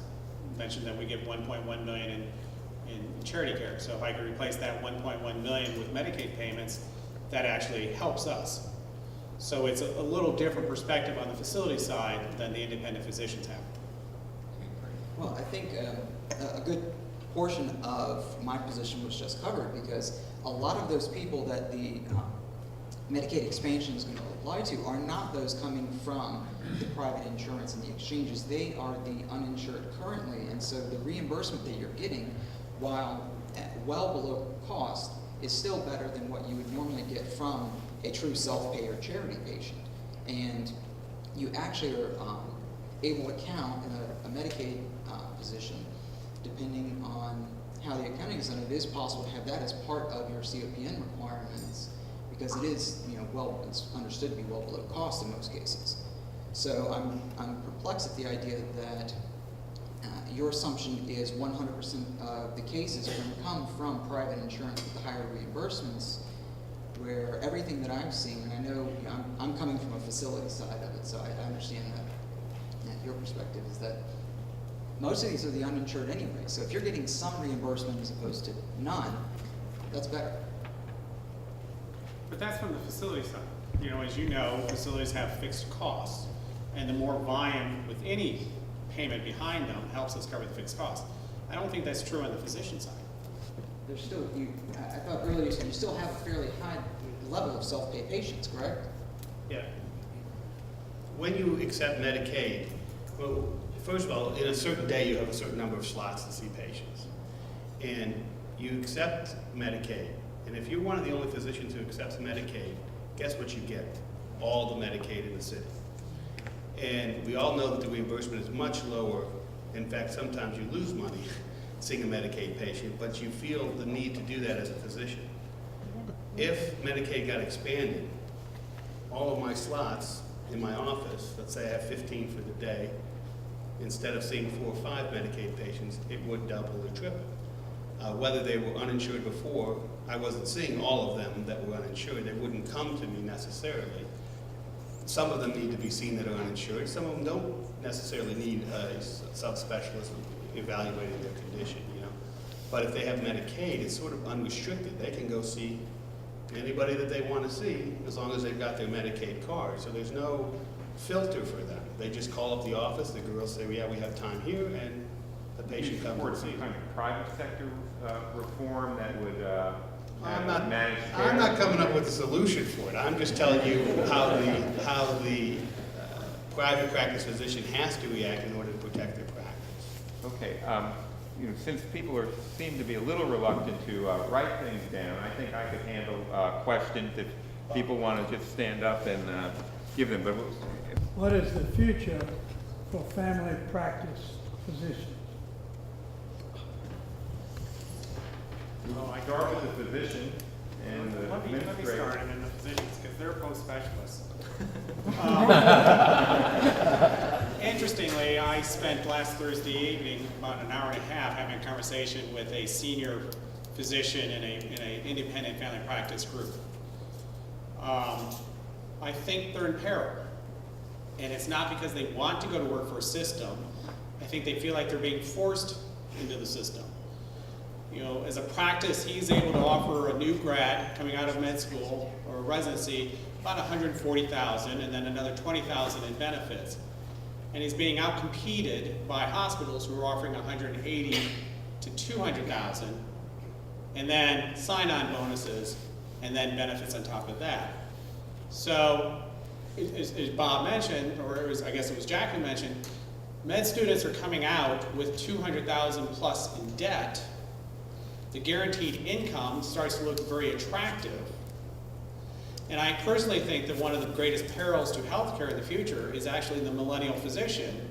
I mentioned that we give $1.1 million in charity care. So if I could replace that $1.1 million with Medicaid payments, that actually helps us. So it's a little different perspective on the facility side than the independent physicians have. Well, I think a good portion of my position was just covered, because a lot of those people that the Medicaid expansion is going to apply to are not those coming from the private insurance and the exchanges. They are the uninsured currently, and so the reimbursement that you're getting, while well below cost, is still better than what you would normally get from a true self-pay or charity patient. And you actually are able to count in a Medicaid position, depending on how the accounting is done. It is possible to have that as part of your COPN requirements, because it is, it's understood to be well below cost in most cases. So I'm perplexed at the idea that your assumption is 100% of the cases are going to come from private insurance with the higher reimbursements, where everything that I'm seeing, and I know, I'm coming from a facility side of it, so I understand that your perspective is that most of these are the uninsured anyway. So if you're getting some reimbursement as opposed to none, that's better. But that's from the facility side. As you know, facilities have fixed costs, and the more volume with any payment behind them helps us cover the fixed costs. I don't think that's true on the physician side. There's still, I thought earlier you said you still have a fairly high level of self-pay patients, correct? Yeah. When you accept Medicaid, well, first of all, in a certain day you have a certain number of slots to see patients. And you accept Medicaid. And if you're one of the only physicians who accepts Medicaid, guess what you get? All the Medicaid in the city. And we all know that the reimbursement is much lower. In fact, sometimes you lose money seeing a Medicaid patient, but you feel the need to do that as a physician. If Medicaid got expanded, all of my slots in my office, let's say I have 15 for the day, instead of seeing 4 or 5 Medicaid patients, it would double or triple. Whether they were uninsured before, I wasn't seeing all of them that were uninsured. They wouldn't come to me necessarily. Some of them need to be seen that are uninsured. Some of them don't necessarily need a subspecialist evaluating their condition, you know. But if they have Medicaid, it's sort of unrestricted. They can go see anybody that they want to see as long as they've got their Medicaid card. So there's no filter for them. They just call up the office, the girls say, well, yeah, we have time here, and the patient comes and some sees. kind of private sector reform that would I'm manage care? I'm not coming up with a solution for it. I'm just telling you how the private practice physician has to react in order to protect their practice. Okay, since people seem to be a little reluctant to write things down, I think I could handle questions if people want to just stand up and give them. But What is the future for family practice physicians? well, I start with the physician and the Let me administrator. start it in the physicians, because they're post-specialists. Interestingly, I spent last Thursday evening about an hour and a half having a conversation with a senior physician in an independent family practice group. I think they're in peril. And it's not because they want to go to work for a system. I think they feel like they're being forced into the system. You know, as a practice, he's able to offer a new grad coming out of med school or residency about $140,000 and then another $20,000 in benefits. And he's being outcompeted by hospitals who are offering $180,000 to $200,000 and then sign-on bonuses and then benefits on top of that. So, as Bob mentioned, or I guess it was Jack who mentioned, med students are coming out with $200,000 plus in debt. The guaranteed income starts to look very attractive. And I personally think that one of the greatest perils to healthcare in the future is actually the millennial physician,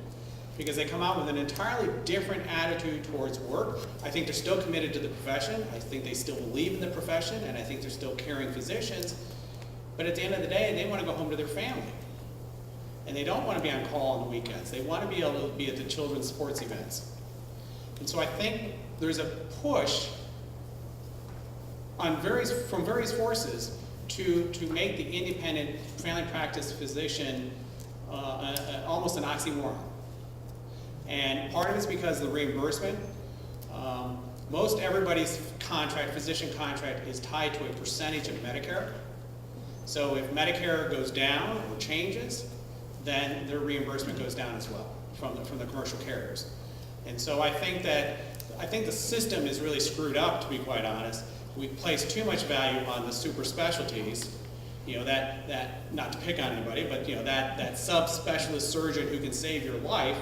because they come out with an entirely different attitude towards work. I think they're still committed to the profession. I think they still believe in the profession, and I think they're still caring physicians. But at the end of the day, they want to go home to their family. And they don't want to be on call on the weekends. They want to be able to be at the children's sports events. And so I think there's a push on from various forces to make the independent family practice physician almost an oxymoron. And part of it's because of the reimbursement. Most everybody's physician contract is tied to a percentage of Medicare. So if Medicare goes down or changes, then their reimbursement goes down as well from the commercial carriers. And so I think the system is really screwed up, to be quite honest. We place too much value on the super specialties, you know, that not to pick on anybody, but you know, that subspecialist surgeon who can save your life,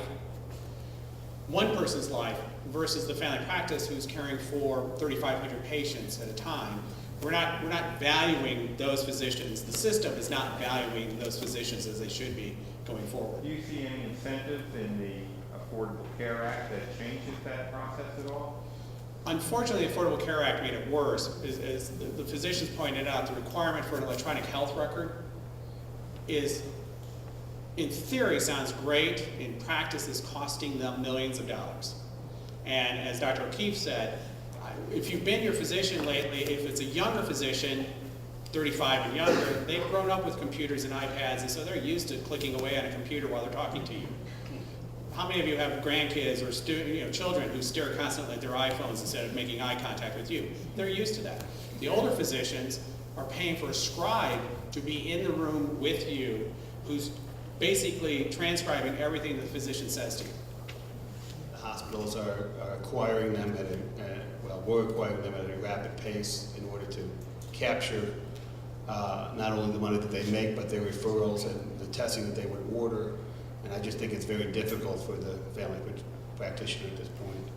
one person's life, versus the family practice who's caring for 3,500 patients at a time. We're not valuing those physicians. The system is not valuing those physicians as they should be going forward. Do you see any incentive in the Affordable Care Act that changes that process at all? Unfortunately, the Affordable Care Act made it worse. As the physicians pointed out, the requirement for an electronic health record is, in theory, sounds great. In practice, is costing them millions of dollars. And as Dr. O'Keefe said, if you've been your physician lately, if it's a younger physician, 35 and younger, they've grown up with computers and iPads, and so they're used to clicking away on a computer while they're talking to you. How many of you have grandkids or children who stare constantly at their iPhones instead of making eye contact with you? They're used to that. The older physicians are paying for a scribe to be in the room with you, who's basically transcribing everything the physician says to you. The hospitals are acquiring them we're acquiring them at a rapid pace in order to capture not only the money that they make, but their referrals and the testing that they would order. And I just think it's very difficult for the family practitioner at this point.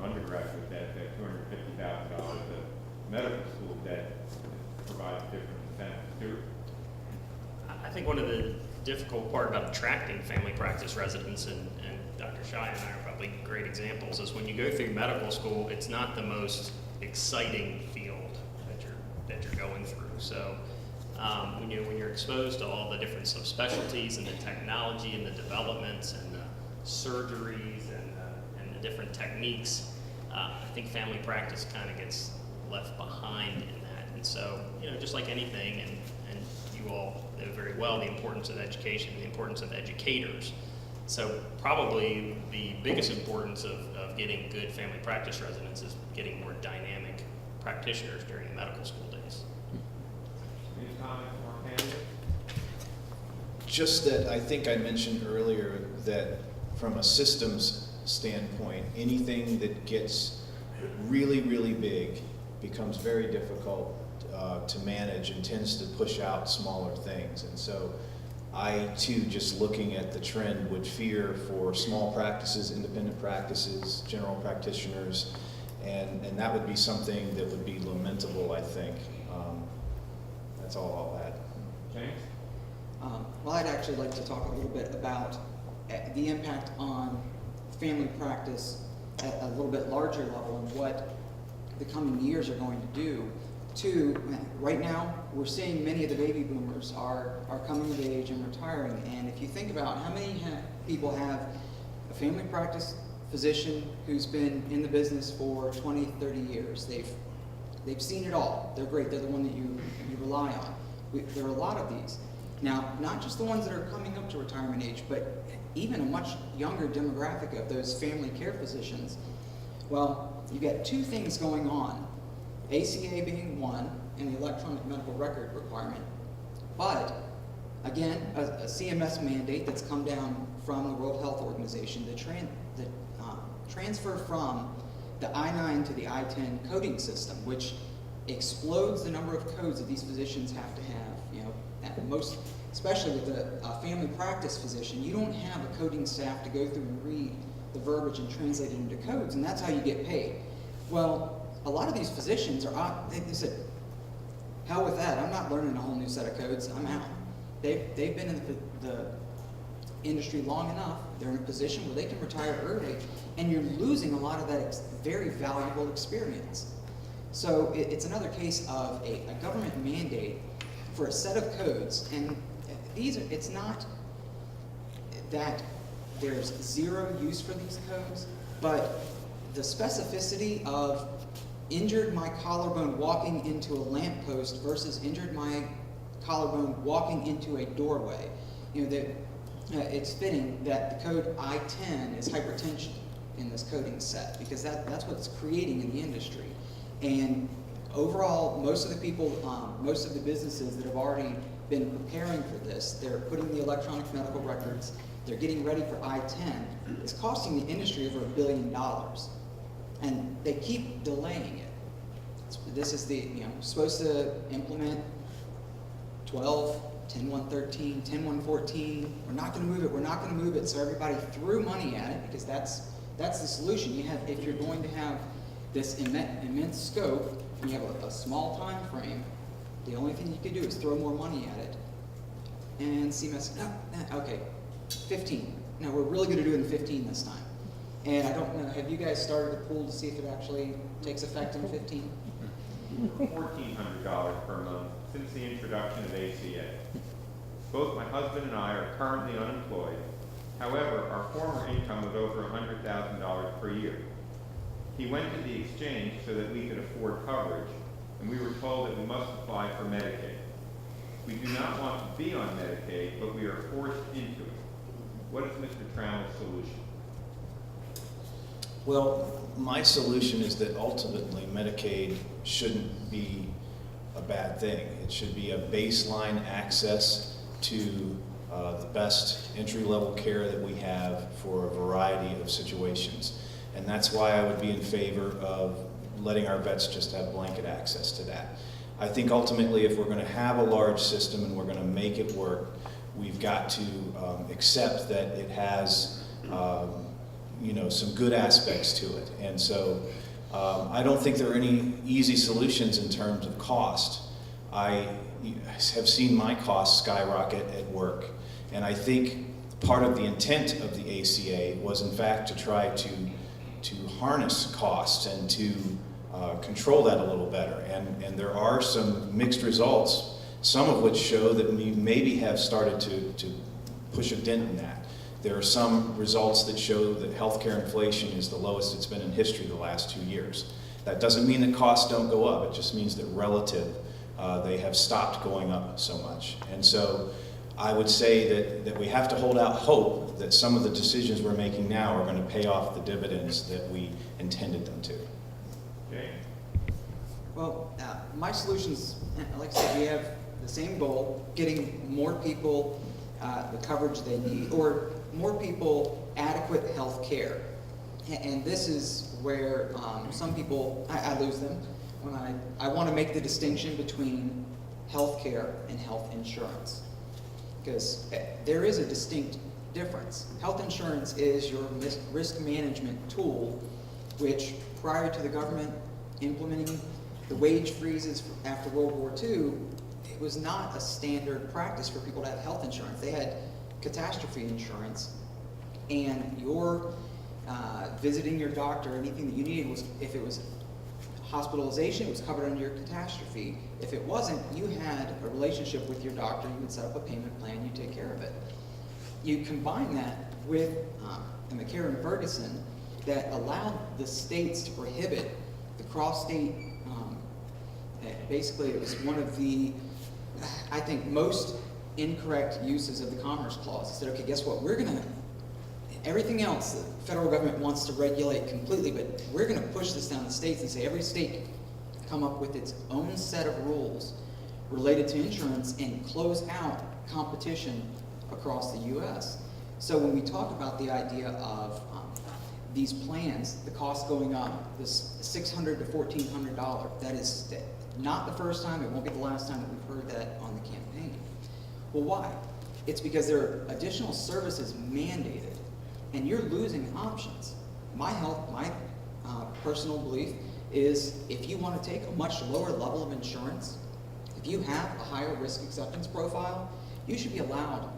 Undergraduate debt, $250,000 of medical school debt provides different incentives too. I think one of the difficult part about attracting family practice residents, and Dr. Shaia and I are probably great examples, is when you go through medical school, it's not the most exciting field that you're going through. So when you're exposed to all the different subspecialties and the technology and the developments and the surgeries and the different techniques, I think family practice kind of gets left behind in that. And so, just like anything, and you all know very well the importance of education, the importance of educators. So probably the biggest importance of getting good family practice residents is getting more dynamic practitioners during the medical school days. Any comments from our panelists? Just that I think I mentioned earlier that from a systems standpoint, anything that gets really, really big becomes very difficult to manage and tends to push out smaller things. And so I too, just looking at the trend, would fear for small practices, independent practices, general practitioners, and that would be something that would be lamentable, I think. That's all I'll add. James? Well, I'd actually like to talk a little bit about the impact on family practice at a little bit larger level and what the coming years are going to do. Right now, we're seeing many of the baby boomers are coming of age and retiring, and if you think about how many people have a family practice physician who's been in the business for 20, 30 years, they've seen it all. They're great. They're the one that you rely on. There are a lot of these. Now, not just the ones that are coming up to retirement age, but even a much younger demographic of those family care physicians. Well, you got two things going on. ACA being one, and the electronic medical record requirement. But, again, a CMS mandate that's come down from the World Health Organization, the transfer from the I-9 to the I-10 coding system, which explodes the number of codes that these physicians have to have. At most, especially with a family practice physician, you don't have a coding staff to go through and read the verbiage and translate it into codes, and that's how you get paid. Well, a lot of these physicians they said, hell with that, I'm not learning a whole new set of codes, I'm out. They've been in the industry long enough, they're in a position where they can retire early, and you're losing a lot of that very valuable experience. So it's another case of a government mandate for a set of codes, and it's not that there's zero use for these codes, but the specificity of injured my collarbone walking into a lamppost versus injured my collarbone walking into a doorway. It's fitting that the code I-10 is hypertension in this coding set, because that's what it's creating in the industry. And overall, most of the people, most of the businesses that have already been preparing for this, they're putting the electronic medical records, they're getting ready for I-10. It's costing the industry over $1 billion. And they keep delaying it. This is supposed to implement 12, 10.1.13, 10.1.14. We're not going to move it. So everybody threw money at it, because that's the solution. If you're going to have this immense scope, and you have a small time frame, the only thing you can do is throw more money at it. And CMS, okay, 15. No, we're really going to do it in 15 this time. And I don't know, have you guys started a pool to see if it actually takes effect in 15? $1,400 per month since the introduction of ACA. Both my husband and I are currently unemployed. However, our former income was over $100,000 per year. He went to the exchange so that we could afford coverage, and we were told that we must apply for Medicaid. We do not want to be on Medicaid, but we are forced into it. What is Mr. Trammell's solution? Well, my solution is that ultimately Medicaid shouldn't be a bad thing. It should be a baseline access to the best entry-level care that we have for a variety of situations. And that's why I would be in favor of letting our vets just have blanket access to that. I think ultimately, if we're going to have a large system and we're going to make it work, we've got to accept that it has some good aspects to it. And so I don't think there are any easy solutions in terms of cost. I have seen my costs skyrocket at work. And I think part of the intent of the ACA was in fact to try to harness costs and to control that a little better. And there are some mixed results, some of which show that we maybe have started to push a dent in that. There are some results that show that healthcare inflation is the lowest it's been in history the last 2 years. That doesn't mean that costs don't go up, it just means that relative, they have stopped going up so much. And so I would say that we have to hold out hope that some of the decisions we're making now are going to pay off the dividends that we intended them to. Okay. Well, my solutions, like I said, we have the same goal, getting more people the coverage they need, or more people adequate health care. And this is where some people, I lose them, when I want to make the distinction between health care and health insurance. Because there is a distinct difference. Health insurance is your risk management tool, which prior to the government implementing the wage freezes after World War II, it was not a standard practice for people to have health insurance. They had catastrophe insurance, and your visiting your doctor, anything that you needed was, if it was hospitalization, it was covered under your catastrophe. If it wasn't, you had a relationship with your doctor, you would set up a payment plan, you take care of it. You combine that with the McCarran-Ferguson that allowed the states to prohibit the cross-state, basically it was one of the, I think, most incorrect uses of the Commerce Clause. It said, okay, guess what, we're gonna, everything else the federal government wants to regulate completely, but we're gonna push this down the states and say every state come up with its own set of rules related to insurance and close out competition across the U.S. So when we talk about the idea of these plans, the cost going up, this $600 to $1,400, that is not the first time, it won't be the last time that we've heard that on the campaign. Well, why? It's because there are additional services mandated, and you're losing options. My personal belief is if you want to take a much lower level of insurance, if you have a higher risk acceptance profile, you should be allowed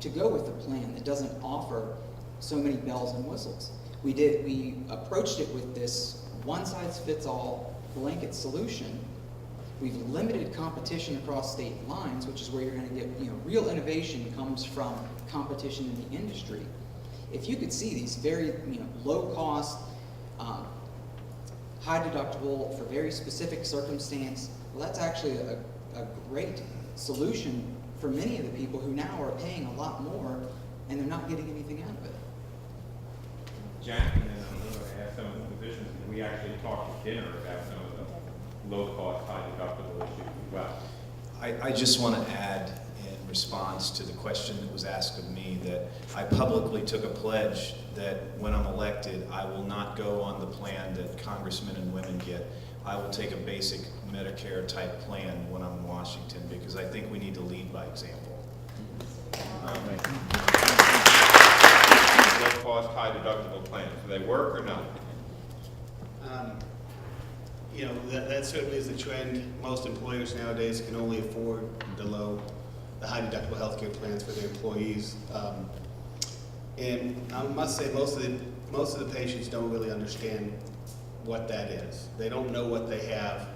to go with a plan that doesn't offer so many bells and whistles. We approached it with this one-size-fits-all blanket solution. We've limited competition across state lines, which is where you're going to get, real innovation comes from competition in the industry. If you could see these very, low cost, high deductible for very specific circumstance, well, that's actually a great solution for many of the people who now are paying a lot more and they're not getting anything out of it. Jack, and then I'm going to ask some of the physicians, and we actually talked at dinner about some of the low-cost, high-deductible issues as well. I just want to add in response to the question that was asked of me that I publicly took a pledge that when I'm elected, I will not go on the plan that congressmen and women get. I will take a basic Medicare type plan when I'm in Washington because I think we need to lead by example. Low-cost, high-deductible plans, do they work or not? That certainly is the trend. Most employers nowadays can only afford the high deductible healthcare plans for their employees. And I must say most of the patients don't really understand what that is. They don't know what they have.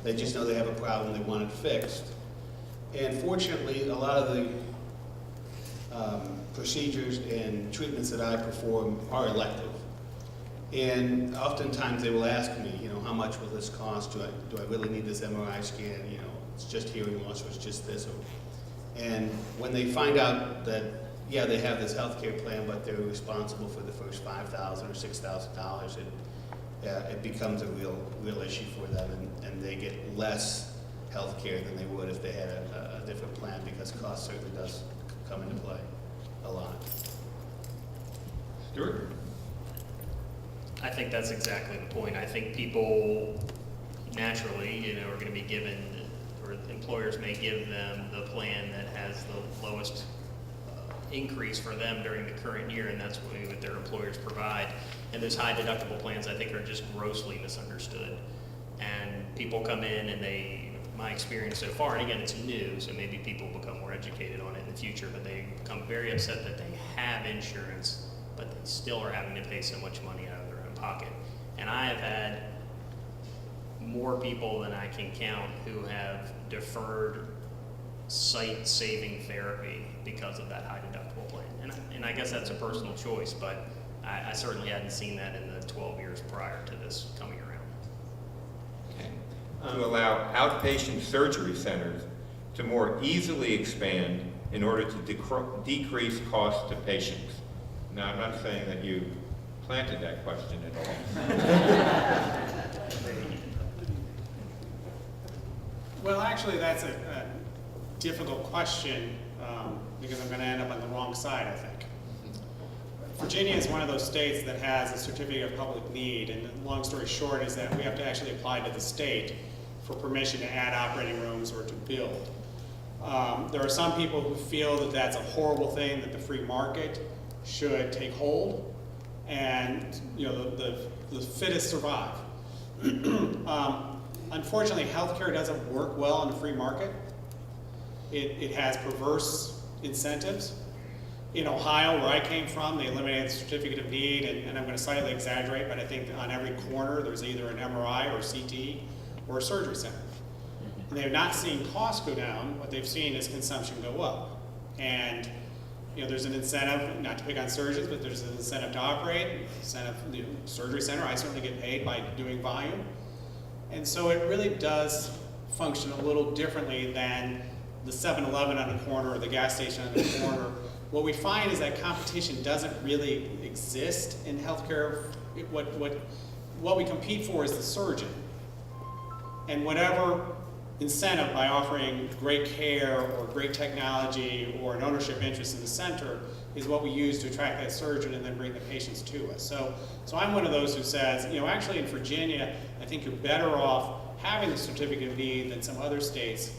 They just know they have a problem, they want it fixed. And fortunately, a lot of the procedures and treatments that I perform are elective. And oftentimes they will ask me, how much will this cost? Do I really need this MRI scan? It's just hearing loss or it's just this. And when they find out that, yeah, they have this health care plan, but they're responsible for the first $5,000 or $6,000, it becomes a real issue for them, and they get less health care than they would if they had a different plan, because cost certainly does come into play a lot. Stewart? I think that's exactly the point. I think people naturally, are going to be given, or employers may give them the plan that has the lowest increase for them during the current year, and that's what their employers provide. And those high deductible plans, I think, are just grossly misunderstood. And people come in and they my experience so far, and again, it's new, so maybe people become more educated on it in the future, but they become very upset that they have insurance, but they still are having to pay so much money out of their own pocket. And I have had more people than I can count who have deferred sight-saving therapy because of that high deductible plan. And I guess that's a personal choice, but I certainly hadn't seen that in the 12 years prior to this coming around. Okay. To allow outpatient surgery centers to more easily expand in order to decrease costs to patients. Now, I'm not saying that you planted that question at all. Well, actually, that's a difficult question because I'm going to end up on the wrong side, I think. Virginia is one of those states that has a certificate of public need, and the long story short is that we have to actually apply to the state for permission to add operating rooms or to build. There are some people who feel that that's a horrible thing, that the free market should take hold, and the fittest survive. Unfortunately, healthcare doesn't work well in the free market. It has perverse incentives. In Ohio, where I came from, they eliminated the certificate of need, and I'm going to slightly exaggerate, but I think on every corner there's either an MRI or a CT or a surgery center. And they have not seen costs go down. What they've seen is consumption go up. And there's an incentive, not to pick on surgeons, but there's an incentive to operate, incentive, the surgery center, I certainly get paid by doing volume. And so it really does function a little differently than the 7-Eleven on the corner or the gas station on the corner. What we find is that competition doesn't really exist in healthcare. What we compete for is the surgeon. And whatever incentive by offering great care or great technology or an ownership interest in the center is what we use to attract that surgeon and then bring the patients to us. So I'm one of those who says, actually in Virginia, I think you're better off having the certificate of need than some other states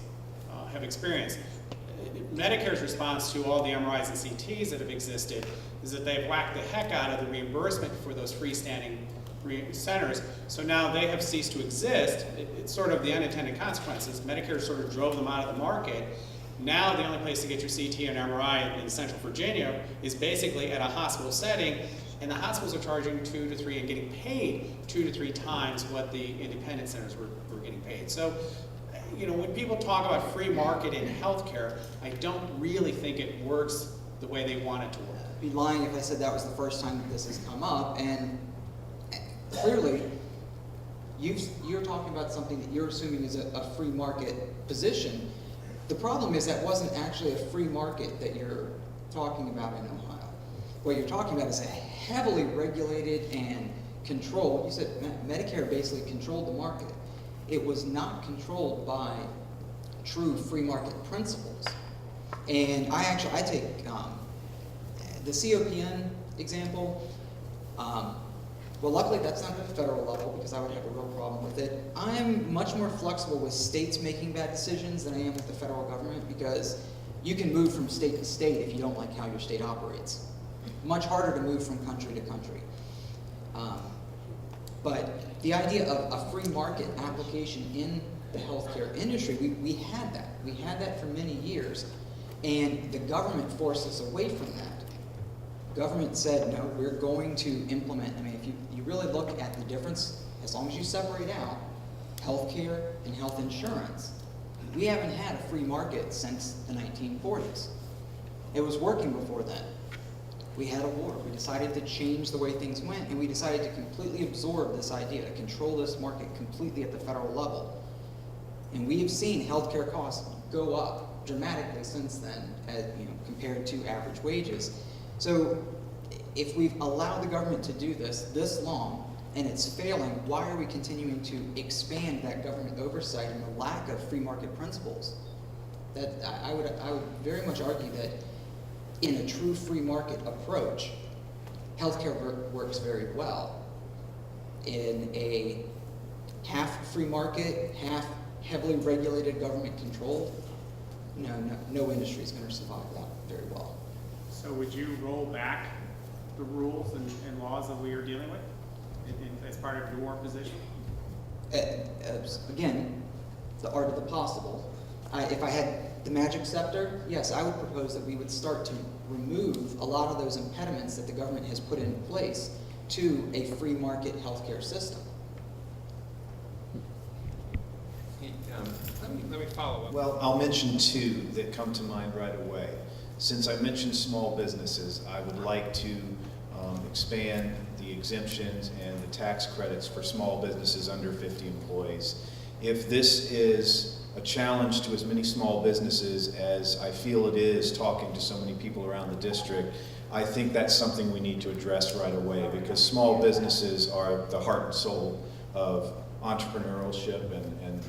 have experienced. Medicare's response to all the MRIs and CTs that have existed is that they've whacked the heck out of the reimbursement for those freestanding centers. So now they have ceased to exist. It's sort of the unintended consequences. Medicare sort of drove them out of the market. Now the only place to get your CT and MRI in Central Virginia is basically at a hospital setting, and the hospitals are charging 2 to 3 and getting paid 2 to 3 times what the independent centers were getting paid. So when people talk about free market in healthcare, I don't really think it works the way they want it to work. I'd be lying if I said that was the first time that this has come up, and clearly you're talking about something that you're assuming is a free market position. The problem is that wasn't actually a free market that you're talking about in Ohio. What you're talking about is a heavily regulated and controlled. You said Medicare basically controlled the market. It was not controlled by true free market principles. And I take the COPN example. Well, luckily that's not at the federal level because I would have a real problem with it. I'm much more flexible with states making bad decisions than I am with the federal government because you can move from state to state if you don't like how your state operates. Much harder to move from country to country. But the idea of a free market application in the healthcare industry, we had that. We had that for many years, and the government forced us away from that. Government said, no, we're going to implement. I mean, if you really look at the difference, as long as you separate out healthcare and health insurance, we haven't had a free market since the 1940s. It was working before then. We had a war. We decided to change the way things went, and we decided to completely absorb this idea, to control this market completely at the federal level. And we have seen healthcare costs go up dramatically since then, compared to average wages. So if we've allowed the government to do this long, and it's failing, why are we continuing to expand that government oversight and the lack of free market principles? That I would very much argue that in a true free market approach, healthcare works very well. In a half free market, half heavily regulated government controlled, no industry is going to survive that very well. So would you roll back the rules and laws that we are dealing with as part of your position? Again, the art of the possible. If I had the magic scepter, yes, I would propose that we would start to remove a lot of those impediments that the government has put in place to a free market healthcare system. Let me follow up. Well, I'll mention two that come to mind right away. Since I mentioned small businesses, I would like to expand the exemptions and the tax credits for small businesses under 50 employees. If this is a challenge to as many small businesses as I feel it is talking to so many people around the district, I think that's something we need to address right away, because small businesses are the heart and soul of entrepreneurship and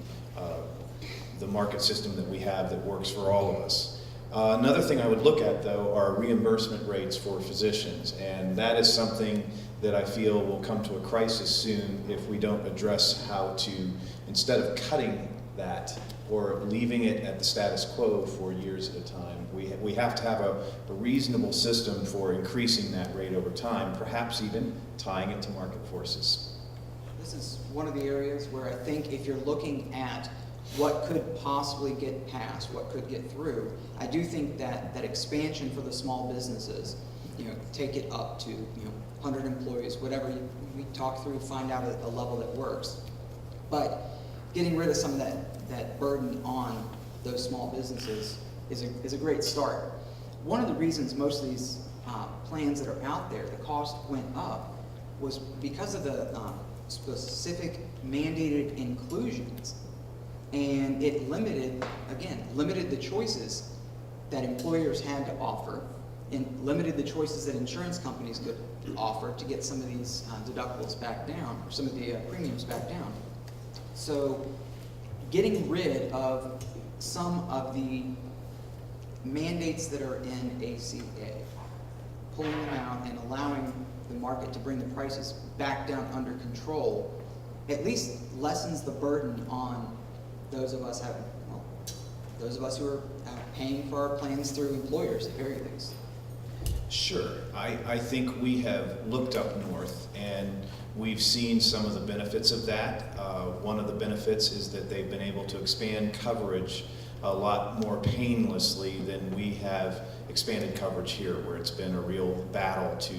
the market system that we have that works for all of us. Another thing I would look at, though, are reimbursement rates for physicians, and that is something that I feel will come to a crisis soon if we don't address how to, instead of cutting that or leaving it at the status quo for years at a time, we have to have a reasonable system for increasing that rate over time, perhaps even tying it to market forces. This is one of the areas where I think if you're looking at what could possibly get passed, what could get through, I do think that that expansion for the small businesses, take it up to 100 employees, whatever we talk through, find out a level that works. But getting rid of some of that burden on those small businesses is a great start. One of the reasons most of these plans that are out there, the cost went up, was because of the specific mandated inclusions. And it limited the choices that employers had to offer, and limited the choices that insurance companies could offer to get some of these deductibles back down, or some of the premiums back down. So getting rid of some of the mandates that are in ACA, pulling them out and allowing the market to bring the prices back down under control, at least lessens the burden on those of us who are paying for our plans through employers at very least. Sure. I think we have looked up north and we've seen some of the benefits of that. One of the benefits is that they've been able to expand coverage a lot more painlessly than we have expanded coverage here, where it's been a real battle to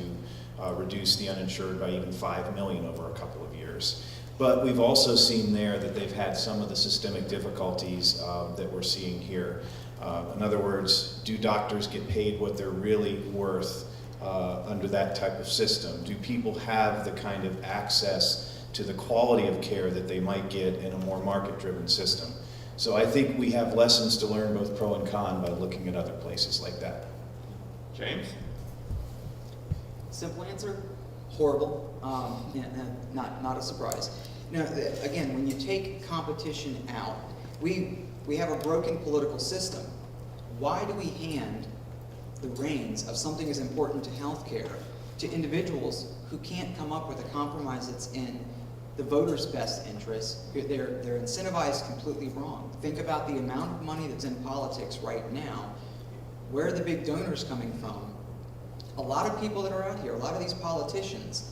reduce the uninsured by even 5 million over a couple of years. But we've also seen there that they've had some of the systemic difficulties that we're seeing here. In other words, do doctors get paid what they're really worth under that type of system? Do people have the kind of access to the quality of care that they might get in a more market-driven system? So I think we have lessons to learn, both pro and con, by looking at other places like that. James? Simple answer, horrible. Not a surprise. Now, again, when you take competition out, we have a broken political system. Why do we hand the reins of something as important to healthcare to individuals who can't come up with a compromise that's in the voters' best interest? They're incentivized completely wrong. Think about the amount of money that's in politics right now. Where are the big donors coming from? A lot of people that are out here, a lot of these politicians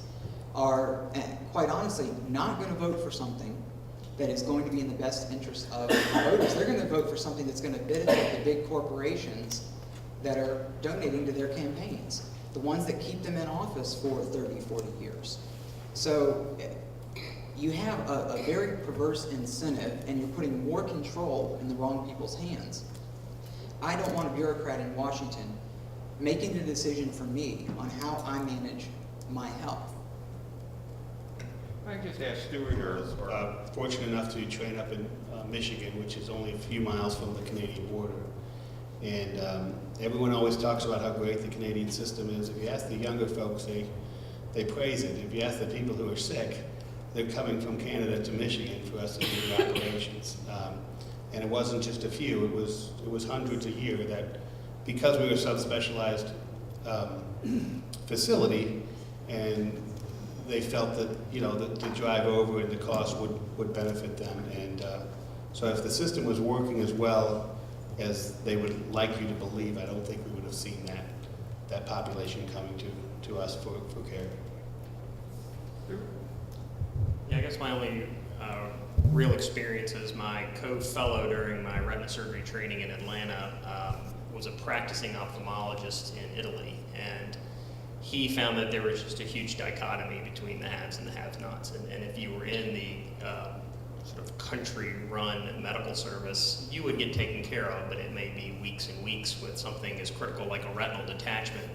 are, quite honestly, not going to vote for something that is going to be in the best interest of the voters. They're going to vote for something that's going to benefit the big corporations that are donating to their campaigns, the ones that keep them in office for 30, 40 years. So you have a very perverse incentive, and you're putting more control in the wrong people's hands. I don't want a bureaucrat in Washington making a decision for me on how I manage my health. I just asked Stewart or Fortunate enough to train up in Michigan, which is only a few miles from the Canadian border. And everyone always talks about how great the Canadian system is. If you ask the younger folks, they praise it. If you ask the people who are sick, they're coming from Canada to Michigan for us to do the operations. And it wasn't just a few, it was hundreds a year that, because we were a subspecialized facility, and they felt that, the drive over and the cost would benefit them. And so if the system was working as well as they would like you to believe, I don't think we would have seen that population coming to us for care. Yeah, I guess my only real experiences. My co-fellow during my retina surgery training in Atlanta was a practicing ophthalmologist in Italy, and he found that there was just a huge dichotomy between the haves and the have-nots. And if you were in the sort of country-run medical service, you would get taken care of, but it may be weeks and weeks with something as critical like a retinal detachment,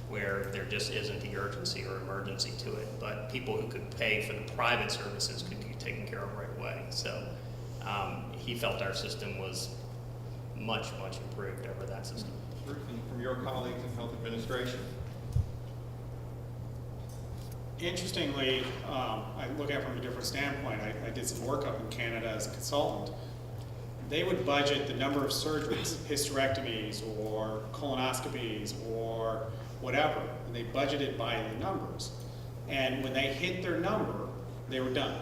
where there just isn't the urgency or emergency to it. But people who could pay for the private services could get taken care of right away. So he felt our system was much, much improved over that system. From your colleagues in health administration. Interestingly, I look at it from a different standpoint. I did some work up in Canada as a consultant. They would budget the number of surgeries, hysterectomies or colonoscopies or whatever, and they budgeted by the numbers. And when they hit their number, they were done.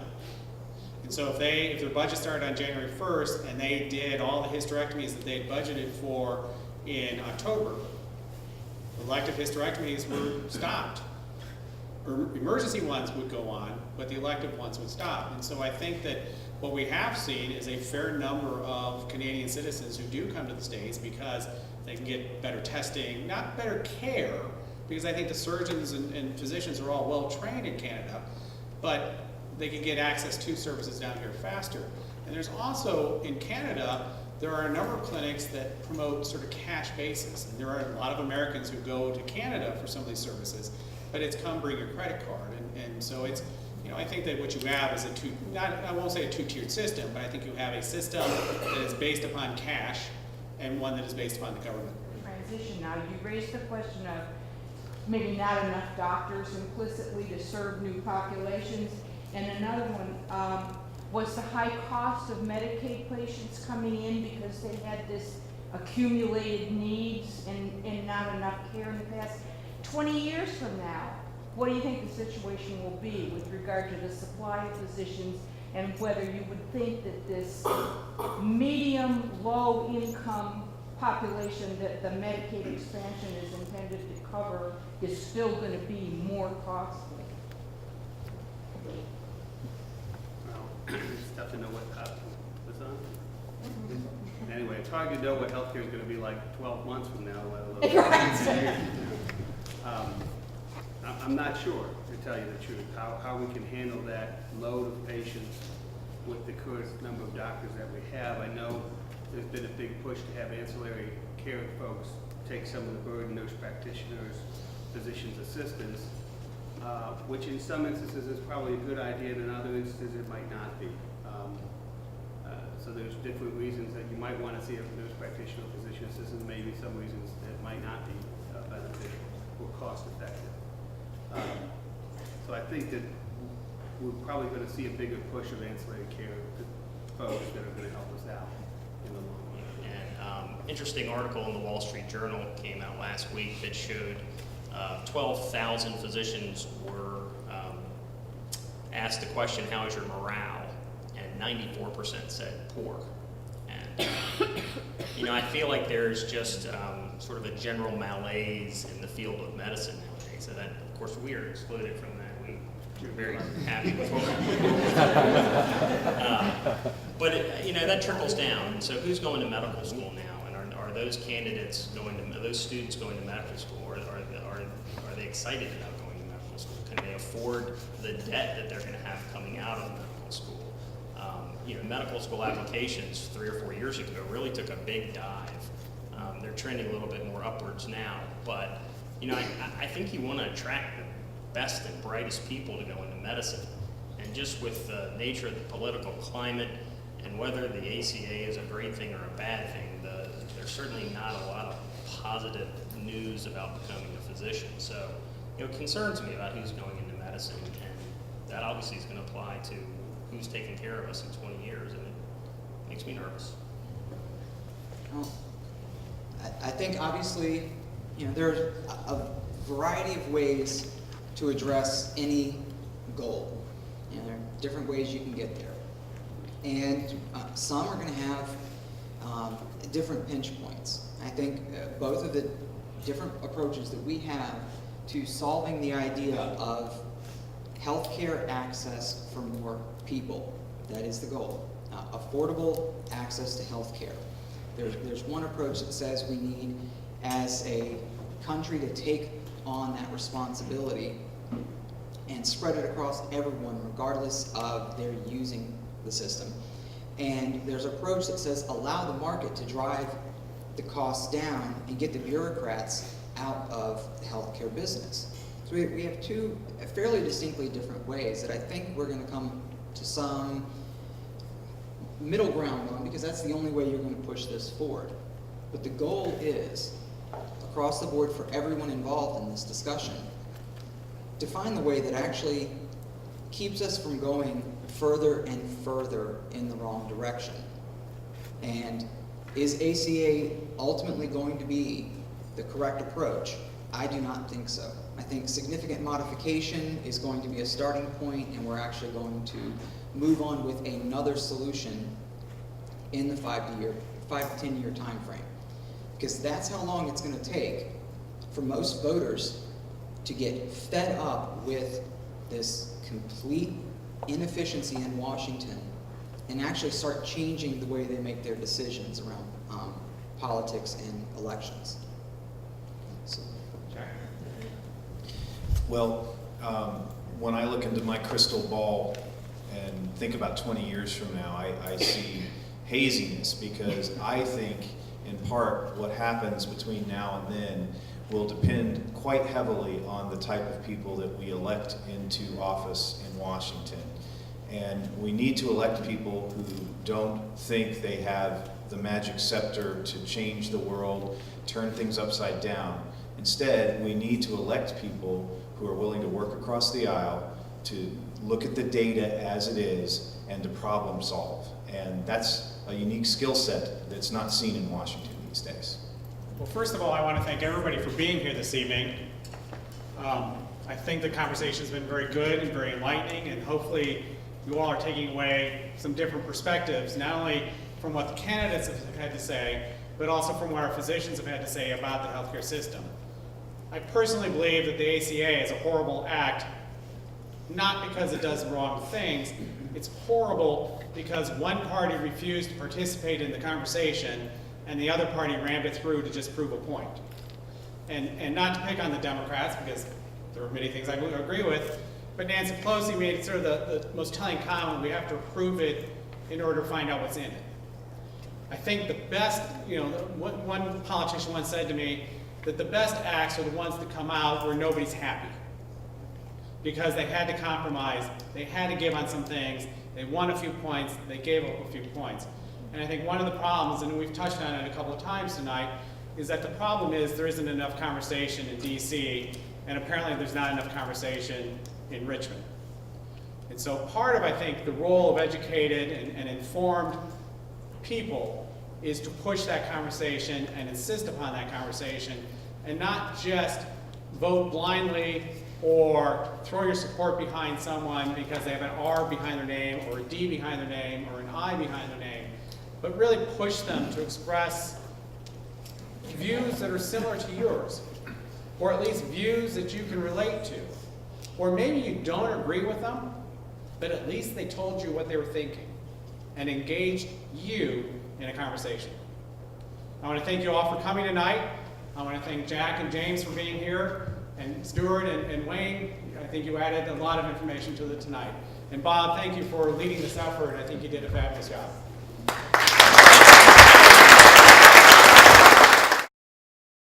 And so if their budget started on January 1st and they did all the hysterectomies that they had budgeted for in October, elective hysterectomies were stopped. Emergency ones would go on, but the elective ones would stop. And so I think that what we have seen is a fair number of Canadian citizens who do come to the States because they can get better testing, not better care, because I think the surgeons and physicians are all well trained in Canada, but they can get access to services down here faster. And there's also, in Canada, there are a number of clinics that promote sort of cash basis. And there are a lot of Americans who go to Canada for some of these services, but it's come bring your credit card. And so it's, I think that what you have is I won't say a two-tiered system, but I think you have a system that is based upon cash and one that is based upon the government. Transition now, you raised the question of maybe not enough doctors implicitly to serve new populations. And another one was the high cost of Medicaid patients coming in because they had this accumulated needs and not enough care in the past. 20 years from now, what do you think the situation will be with regard to the supply of physicians, and whether you would think that this medium, low income population that the Medicaid expansion is intended to cover is still going to be more costly? Well, it's tough to know what's on. Anyway, it's hard to know what healthcare is going to be like 12 months from now, let alone. I'm not sure, to tell you the truth, how we can handle that load of patients with the current number of doctors that we have. I know there's been a big push to have ancillary care folks take some of the burden, nurse practitioners, physicians' assistants, which in some instances is probably a good idea, and in other instances it might not be. So there's different reasons that you might want to see a nurse practitioner or physician assistant, maybe some reasons that might not be beneficial or cost effective. So I think that we're probably going to see a bigger push of ancillary care folks that are going to help us out in the long run. And interesting article in the Wall Street Journal came out last week that showed 12,000 physicians were asked the question, how is your morale? And 94% said poor. And I feel like there's just sort of a general malaise in the field of medicine nowadays. And then, of course, we are excluded from that. We're very happy with what we're doing. But that trickles down. So who's going to medical school now? And are those candidates are those students going to medical school? Or are they excited about going to medical school? Can they afford the debt that they're going to have coming out of medical school? Medical school applications 3 or 4 years ago really took a big dive. They're trending a little bit more upwards now, but I think you want to attract the best and brightest people to go into medicine. And just with the nature of the political climate and whether the ACA is a great thing or a bad thing, there's certainly not a lot of positive news about becoming a physician. So it concerns me about who's going into medicine, and that obviously is going to apply to who's taking care of us in 20 years, and it makes me nervous. Well, I think obviously, there's a variety of ways to address any goal. There are different ways you can get there. And some are going to have different pinch points. I think both of the different approaches that we have to solving the idea of healthcare access for more people That is the goal. Affordable access to health care. There's one approach that says we need, as a country, to take on that responsibility and spread it across everyone, regardless of their using the system. And there's an approach that says allow the market to drive the costs down and get the bureaucrats out of the healthcare business. So we have two fairly distinctly different ways that I think we're going to come to some middle ground on, because that's the only way you're going to push this forward. But the goal is, across the board for everyone involved in this discussion, to find the way that actually keeps us from going further and further in the wrong direction. And is ACA ultimately going to be the correct approach? I do not think so. I think significant modification is going to be a starting point, and we're actually going to move on with another solution in the 5 to 10 year time frame. Because that's how long it's going to take for most voters to get fed up with this complete inefficiency in Washington and actually start changing the way they make their decisions around politics and elections. So. Well, when I look into my crystal ball and think about 20 years from now, I see haziness, because I think in part what happens between now and then will depend quite heavily on the type of people that we elect into office in Washington. And we need to elect people who don't think they have the magic scepter to change the world, turn things upside down. Instead, we need to elect people who are willing to work across the aisle, to look at the data as it is, and to problem solve. And that's a unique skill set that's not seen in Washington these days. Well, first of all, I want to thank everybody for being here this evening. I think the conversation's been very good and very enlightening, and hopefully you all are taking away some different perspectives, not only from what the candidates have had to say, but also from what our physicians have had to say about the healthcare system. I personally believe that the ACA is a horrible act, not because it does wrong things. It's horrible because one party refused to participate in the conversation and the other party rammed it through to just prove a point. And not to pick on the Democrats, because there are many things I agree with, but Nancy Pelosi made sort of the most telling comment: we have to approve it in order to find out what's in it. I think the best, one politician once said to me that the best acts are the ones that come out where nobody's happy, because they had to compromise, they had to give on some things, they won a few points, they gave up a few points. And I think one of the problems, and we've touched on it a couple of times tonight, is that the problem is there isn't enough conversation in DC, and apparently there's not enough conversation in Richmond. And so part of, I think, the role of educated and informed people is to push that conversation and insist upon that conversation, and not just vote blindly or throw your support behind someone because they have an R behind their name, or a D behind their name, or an I behind their name, but really push them to express views that are similar to yours, or at least views that you can relate to. Or maybe you don't agree with them, but at least they told you what they were thinking and engaged you in a conversation. I want to thank you all for coming tonight. I want to thank Jack and James for being here, and Stewart and Wayne. I think you added a lot of information to it tonight. And Bob, thank you for leading this effort. I think you did a fabulous job.